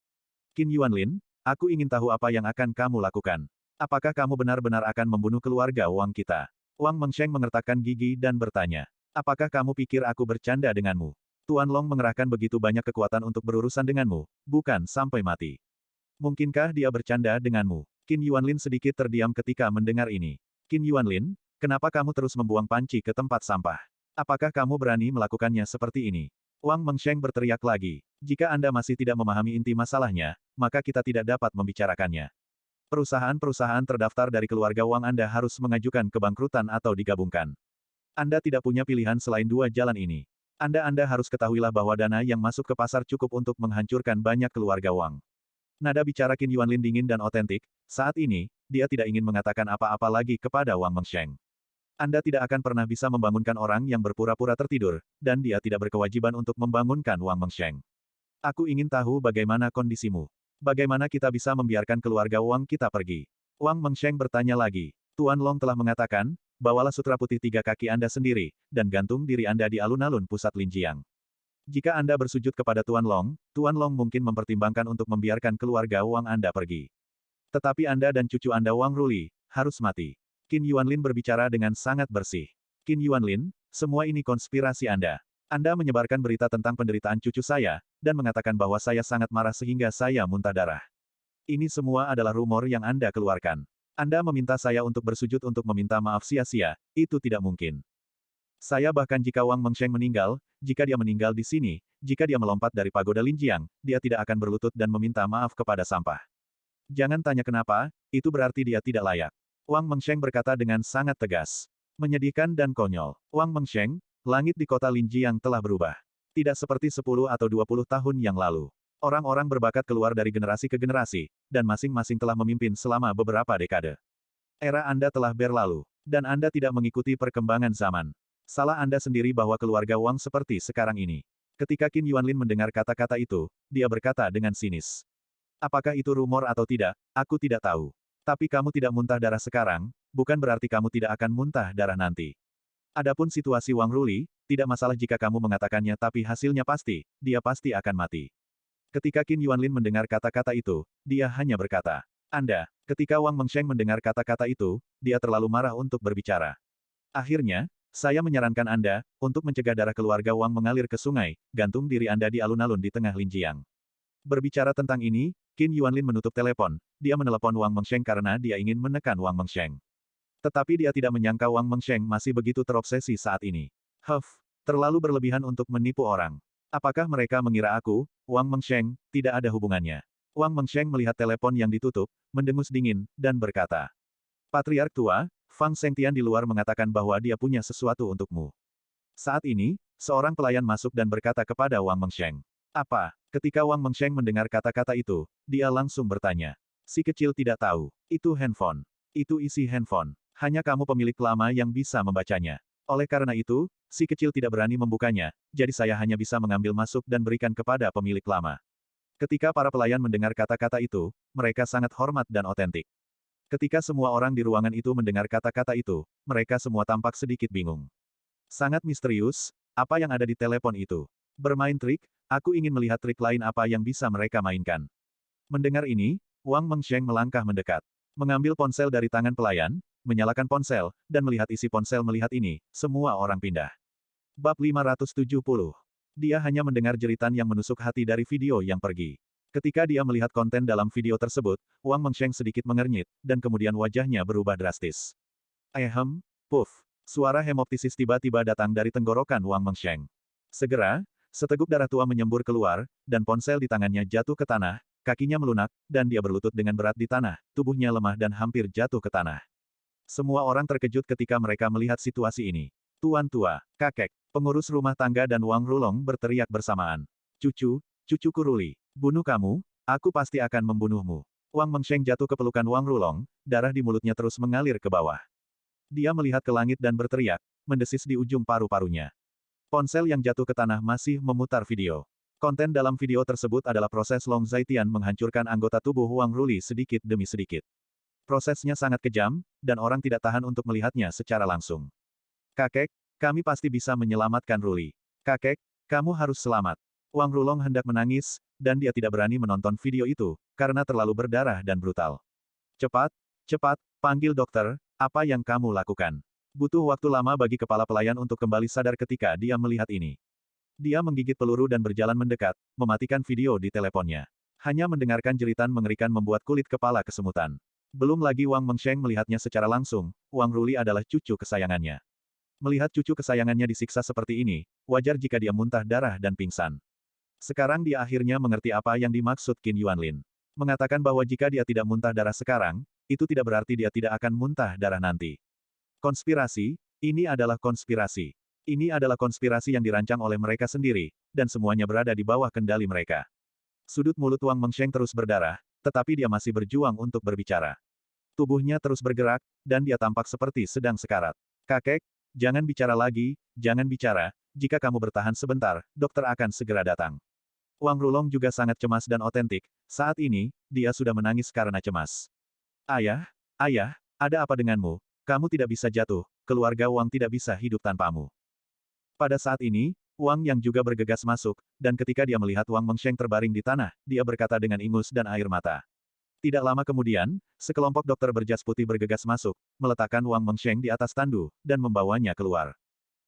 Qin Yuanlin, Aku ingin tahu apa yang akan kamu lakukan. Apakah kamu benar-benar akan membunuh keluarga Wang kita? Wang Mengsheng mengertakkan gigi dan bertanya. Apakah kamu pikir aku bercanda denganmu? Tuan Long mengerahkan begitu banyak kekuatan untuk berurusan denganmu, bukan sampai mati. Mungkinkah dia bercanda denganmu? Qin Yuanlin sedikit terdiam ketika mendengar ini. Qin Yuanlin, kenapa kamu terus membuang panci ke tempat sampah? Apakah kamu berani melakukannya seperti ini? Wang Mengsheng berteriak lagi. Jika Anda masih tidak memahami inti masalahnya, maka kita tidak dapat membicarakannya. Perusahaan-perusahaan terdaftar dari keluarga Wang Anda harus mengajukan kebangkrutan atau digabungkan. Anda tidak punya pilihan selain dua jalan ini. Anda harus ketahuilah bahwa dana yang masuk ke pasar cukup untuk menghancurkan banyak keluarga Wang. Nada bicara Qin Yuanlin dingin dan otentik, saat ini, dia tidak ingin mengatakan apa-apa lagi kepada Wang Mengsheng. Anda tidak akan pernah bisa membangunkan orang yang berpura-pura tertidur, dan dia tidak berkewajiban untuk membangunkan Wang Mengsheng. Aku ingin tahu bagaimana kondisimu. Bagaimana kita bisa membiarkan keluarga Wang kita pergi? Wang Mengsheng bertanya lagi. Tuan Long telah mengatakan, bawalah sutra putih 3 kaki Anda sendiri, dan gantung diri Anda di alun-alun pusat Linjiang. Jika Anda bersujud kepada Tuan Long mungkin mempertimbangkan untuk membiarkan keluarga Wang Anda pergi. Tetapi Anda dan cucu Anda Wang Ruli, harus mati. Qin Yuanlin berbicara dengan sangat bersih. Qin Yuanlin, semua ini konspirasi Anda. Anda menyebarkan berita tentang penderitaan cucu saya, dan mengatakan bahwa saya sangat marah sehingga saya muntah darah. Ini semua adalah rumor yang Anda keluarkan. Anda meminta saya untuk bersujud untuk meminta maaf sia-sia, itu tidak mungkin. Saya bahkan jika Wang Mengsheng meninggal, jika dia meninggal di sini, jika dia melompat dari pagoda Linjiang, dia tidak akan berlutut dan meminta maaf kepada sampah. Jangan tanya kenapa, itu berarti dia tidak layak. Wang Mengsheng berkata dengan sangat tegas. Menyedihkan dan konyol. Wang Mengsheng, langit di kota Linjiang telah berubah. Tidak seperti 10 atau 20 tahun yang lalu. Orang-orang berbakat keluar dari generasi ke generasi, dan masing-masing telah memimpin selama beberapa dekade. Era Anda telah berlalu, dan Anda tidak mengikuti perkembangan zaman. Salah Anda sendiri bahwa keluarga Wang seperti sekarang ini. Ketika Qin Yuanlin mendengar kata-kata itu, dia berkata dengan sinis. Apakah itu rumor atau tidak, aku tidak tahu. Tapi kamu tidak muntah darah sekarang, bukan berarti kamu tidak akan muntah darah nanti. Adapun situasi Wang Ruli, tidak masalah jika kamu mengatakannya tapi hasilnya pasti, dia pasti akan mati. Ketika Qin Yuanlin mendengar kata-kata itu, dia hanya berkata, Anda. Ketika Wang Mengsheng mendengar kata-kata itu, dia terlalu marah untuk berbicara. Akhirnya, saya menyarankan Anda, untuk mencegah darah keluarga Wang mengalir ke sungai, gantung diri Anda di alun-alun di tengah Linjiang. Berbicara tentang ini, Qin Yuanlin menutup telepon. Dia menelepon Wang Mengsheng karena dia ingin menekan Wang Mengsheng. Tetapi dia tidak menyangka Wang Mengsheng masih begitu terobsesi saat ini. Terlalu berlebihan untuk menipu orang. Apakah mereka mengira aku, Wang Mengsheng, tidak ada hubungannya? Wang Mengsheng melihat telepon yang ditutup, mendengus dingin, dan berkata. Patriark tua, Fang Sengtian di luar mengatakan bahwa dia punya sesuatu untukmu. Saat ini, seorang pelayan masuk dan berkata kepada Wang Mengsheng. Apa? Ketika Wang Mengsheng mendengar kata-kata itu, dia langsung bertanya. Si kecil tidak tahu. Itu handphone. Itu isi handphone. Hanya kamu pemilik lama yang bisa membacanya. Oleh karena itu, si kecil tidak berani membukanya, jadi saya hanya bisa mengambil masuk dan berikan kepada pemilik lama. Ketika para pelayan mendengar kata-kata itu, mereka sangat hormat dan otentik. Ketika semua orang di ruangan itu mendengar kata-kata itu, mereka semua tampak sedikit bingung. Sangat misterius, apa yang ada di telepon itu? Bermain trik, aku ingin melihat trik lain apa yang bisa mereka mainkan. Mendengar ini, Wang Mengsheng melangkah mendekat. Mengambil ponsel dari tangan pelayan, menyalakan ponsel, dan melihat isi ponsel melihat ini, semua orang pindah. Bab 570. Dia hanya mendengar jeritan yang menusuk hati dari video yang pergi. Ketika dia melihat konten dalam video tersebut, Wang Mengsheng sedikit mengernyit, dan kemudian wajahnya berubah drastis. Puff. Suara hemoptisis tiba-tiba datang dari tenggorokan Wang Mengsheng. Segera, seteguk darah tua menyembur keluar, dan ponsel di tangannya jatuh ke tanah, kakinya melunak, dan dia berlutut dengan berat di tanah, tubuhnya lemah dan hampir jatuh ke tanah. Semua orang terkejut ketika mereka melihat situasi ini. Tuan tua, kakek, pengurus rumah tangga dan Wang Rulong berteriak bersamaan. Cucuku Ruli, bunuh kamu, aku pasti akan membunuhmu. Wang Mengsheng jatuh ke pelukan Wang Rulong, darah di mulutnya terus mengalir ke bawah. Dia melihat ke langit dan berteriak, mendesis di ujung paru-parunya. Ponsel yang jatuh ke tanah masih memutar video. Konten dalam video tersebut adalah proses Long Zaitian menghancurkan anggota tubuh Wang Ruli sedikit demi sedikit. Prosesnya sangat kejam, dan orang tidak tahan untuk melihatnya secara langsung. Kakek, kami pasti bisa menyelamatkan Ruli. Kakek, kamu harus selamat. Wang Rulong hendak menangis, dan dia tidak berani menonton video itu, karena terlalu berdarah dan brutal. Cepat, cepat, panggil dokter, apa yang kamu lakukan? Butuh waktu lama bagi kepala pelayan untuk kembali sadar ketika dia melihat ini. Dia menggigit peluru dan berjalan mendekat, mematikan video di teleponnya. Hanya mendengarkan jeritan mengerikan membuat kulit kepala kesemutan. Belum lagi Wang Mengsheng melihatnya secara langsung, Wang Ruli adalah cucu kesayangannya. Melihat cucu kesayangannya disiksa seperti ini, wajar jika dia muntah darah dan pingsan. Sekarang dia akhirnya mengerti apa yang dimaksud Qin Yuanlin. Mengatakan bahwa jika dia tidak muntah darah sekarang, itu tidak berarti dia tidak akan muntah darah nanti. Konspirasi, ini adalah konspirasi. Ini adalah konspirasi yang dirancang oleh mereka sendiri, dan semuanya berada di bawah kendali mereka. Sudut mulut Wang Mengsheng terus berdarah, tetapi dia masih berjuang untuk berbicara. Tubuhnya terus bergerak, dan dia tampak seperti sedang sekarat. Kakek, jangan bicara lagi, jangan bicara, jika kamu bertahan sebentar, dokter akan segera datang. Wang Rulong juga sangat cemas dan otentik, saat ini, dia sudah menangis karena cemas. Ayah, ayah, ada apa denganmu? Kamu tidak bisa jatuh, keluarga Wang tidak bisa hidup tanpamu. Pada saat ini, Wang yang juga bergegas masuk, dan ketika dia melihat Wang Mengsheng terbaring di tanah, dia berkata dengan ingus dan air mata. Tidak lama kemudian, sekelompok dokter berjas putih bergegas masuk, meletakkan Wang Mengsheng di atas tandu, dan membawanya keluar.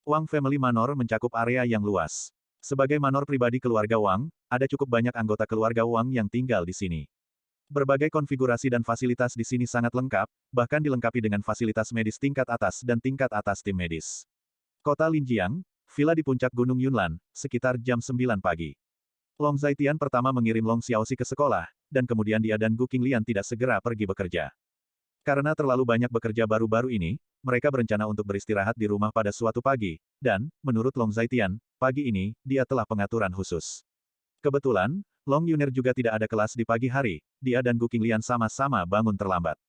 Wang Family Manor mencakup area yang luas. Sebagai manor pribadi keluarga Wang, ada cukup banyak anggota keluarga Wang yang tinggal di sini. Berbagai konfigurasi dan fasilitas di sini sangat lengkap, bahkan dilengkapi dengan fasilitas medis tingkat atas dan tingkat atas tim medis. Kota Linjiang, villa di puncak Gunung Yunlan, sekitar jam 9 pagi. Long Zaitian pertama mengirim Long Xiaoxi ke sekolah, dan kemudian dia dan Gu Qinglian tidak segera pergi bekerja. Karena terlalu banyak bekerja baru-baru ini, mereka berencana untuk beristirahat di rumah pada suatu pagi, dan, menurut Long Zaitian, pagi ini, dia telah pengaturan khusus. Kebetulan, Long Yuner juga tidak ada kelas di pagi hari, dia dan Gu Qinglian sama-sama bangun terlambat.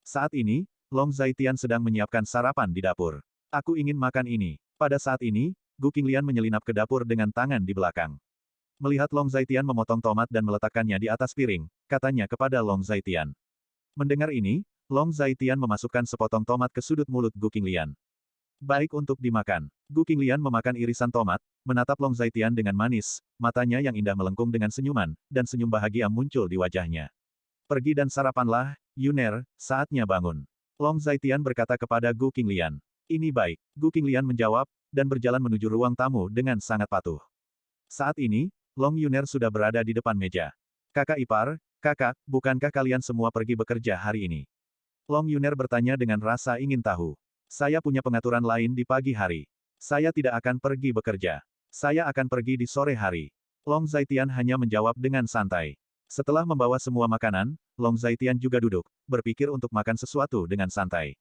Saat ini, Long Zaitian sedang menyiapkan sarapan di dapur. Aku ingin makan ini. Pada saat ini, Gu Qinglian menyelinap ke dapur dengan tangan di belakang. Melihat Long Zaitian memotong tomat dan meletakkannya di atas piring, katanya kepada Long Zaitian. Mendengar ini, Long Zaitian memasukkan sepotong tomat ke sudut mulut Gu Qinglian. Baik untuk dimakan. Gu Qinglian memakan irisan tomat, menatap Long Zaitian dengan manis, matanya yang indah melengkung dengan senyuman, dan senyum bahagia muncul di wajahnya. Pergi dan sarapanlah, Yuner, saatnya bangun. Long Zaitian berkata kepada Gu Qinglian. Ini baik. Gu Qinglian menjawab, dan berjalan menuju ruang tamu dengan sangat patuh. Saat ini, Long Yuner sudah berada di depan meja. Kakak ipar, kakak, bukankah kalian semua pergi bekerja hari ini? Long Yuner bertanya dengan rasa ingin tahu. Saya punya pengaturan lain di pagi hari. Saya tidak akan pergi bekerja. Saya akan pergi di sore hari. Long Zaitian hanya menjawab dengan santai. Setelah membawa semua makanan, Long Zaitian juga duduk, berpikir untuk makan sesuatu dengan santai.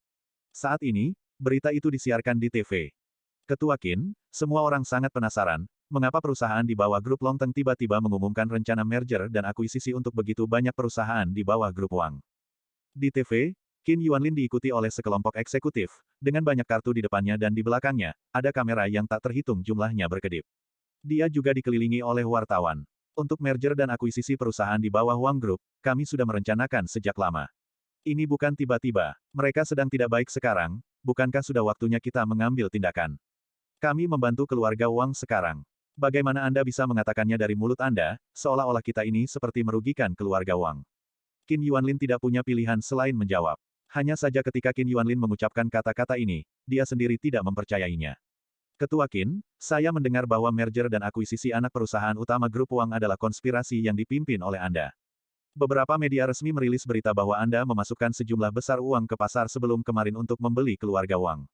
Saat ini, berita itu disiarkan di TV. Ketua Qin, semua orang sangat penasaran, mengapa perusahaan di bawah grup Longteng tiba-tiba mengumumkan rencana merger dan akuisisi untuk begitu banyak perusahaan di bawah grup Wang. Di TV, Qin Yuanlin diikuti oleh sekelompok eksekutif, dengan banyak kartu di depannya dan di belakangnya, ada kamera yang tak terhitung jumlahnya berkedip. Dia juga dikelilingi oleh wartawan. Untuk merger dan akuisisi perusahaan di bawah Wang Group, kami sudah merencanakan sejak lama. Ini bukan tiba-tiba, mereka sedang tidak baik sekarang, bukankah sudah waktunya kita mengambil tindakan? Kami membantu keluarga Wang sekarang. Bagaimana Anda bisa mengatakannya dari mulut Anda, seolah-olah kita ini seperti merugikan keluarga Wang? Qin Yuanlin tidak punya pilihan selain menjawab. Hanya saja ketika Qin Yuanlin mengucapkan kata-kata ini, dia sendiri tidak mempercayainya. Ketua Qin, saya mendengar bahwa merger dan akuisisi anak perusahaan utama grup Wang adalah konspirasi yang dipimpin oleh Anda. Beberapa media resmi merilis berita bahwa Anda memasukkan sejumlah besar uang ke pasar sebelum kemarin untuk membeli keluarga Wang.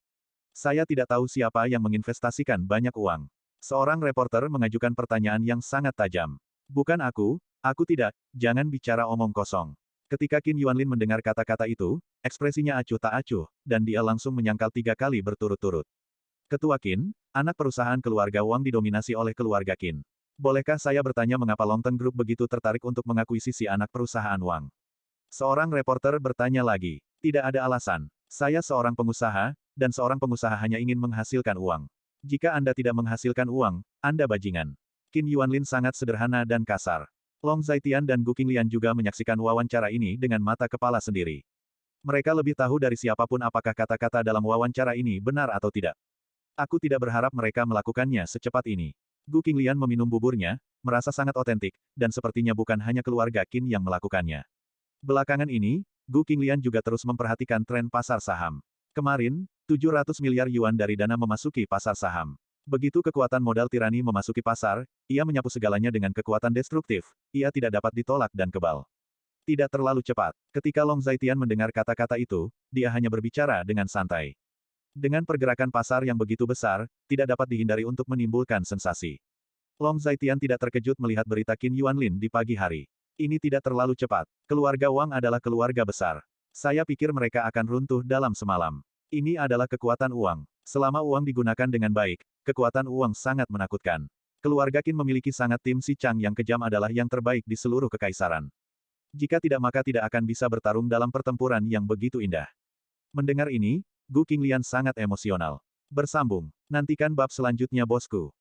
Saya tidak tahu siapa yang menginvestasikan banyak uang. Seorang reporter mengajukan pertanyaan yang sangat tajam. Bukan aku tidak, jangan bicara omong kosong. Ketika Qin Yuanlin mendengar kata-kata itu, ekspresinya acuh tak acuh, dan dia langsung menyangkal 3 kali berturut-turut. Ketua Qin, anak perusahaan keluarga Wang didominasi oleh keluarga Qin. Bolehkah saya bertanya mengapa Longteng Group begitu tertarik untuk mengakuisisi anak perusahaan Wang? Seorang reporter bertanya lagi. Tidak ada alasan. Saya seorang pengusaha, dan seorang pengusaha hanya ingin menghasilkan uang. Jika Anda tidak menghasilkan uang, Anda bajingan. Qin Yuanlin sangat sederhana dan kasar. Long Zaitian dan Gu Qinglian juga menyaksikan wawancara ini dengan mata kepala sendiri. Mereka lebih tahu dari siapapun apakah kata-kata dalam wawancara ini benar atau tidak. Aku tidak berharap mereka melakukannya secepat ini. Gu Qinglian meminum buburnya, merasa sangat otentik, dan sepertinya bukan hanya keluarga Qin yang melakukannya. Belakangan ini, Gu Qinglian juga terus memperhatikan tren pasar saham. Kemarin, 700 miliar yuan dari dana memasuki pasar saham. Begitu kekuatan modal tirani memasuki pasar, ia menyapu segalanya dengan kekuatan destruktif, ia tidak dapat ditolak dan kebal. Tidak terlalu cepat. Ketika Long Zaitian mendengar kata-kata itu, dia hanya berbicara dengan santai. Dengan pergerakan pasar yang begitu besar, tidak dapat dihindari untuk menimbulkan sensasi. Long Zaitian tidak terkejut melihat berita Qin Yuanlin di pagi hari. Ini tidak terlalu cepat. Keluarga Wang adalah keluarga besar. Saya pikir mereka akan runtuh dalam semalam. Ini adalah kekuatan uang. Selama uang digunakan dengan baik, kekuatan uang sangat menakutkan. Keluarga Qin memiliki sangat tim si Chang yang kejam adalah yang terbaik di seluruh kekaisaran. Jika tidak maka tidak akan bisa bertarung dalam pertempuran yang begitu indah. Mendengar ini, Gu Qinglian sangat emosional. Bersambung. Nantikan bab selanjutnya bosku.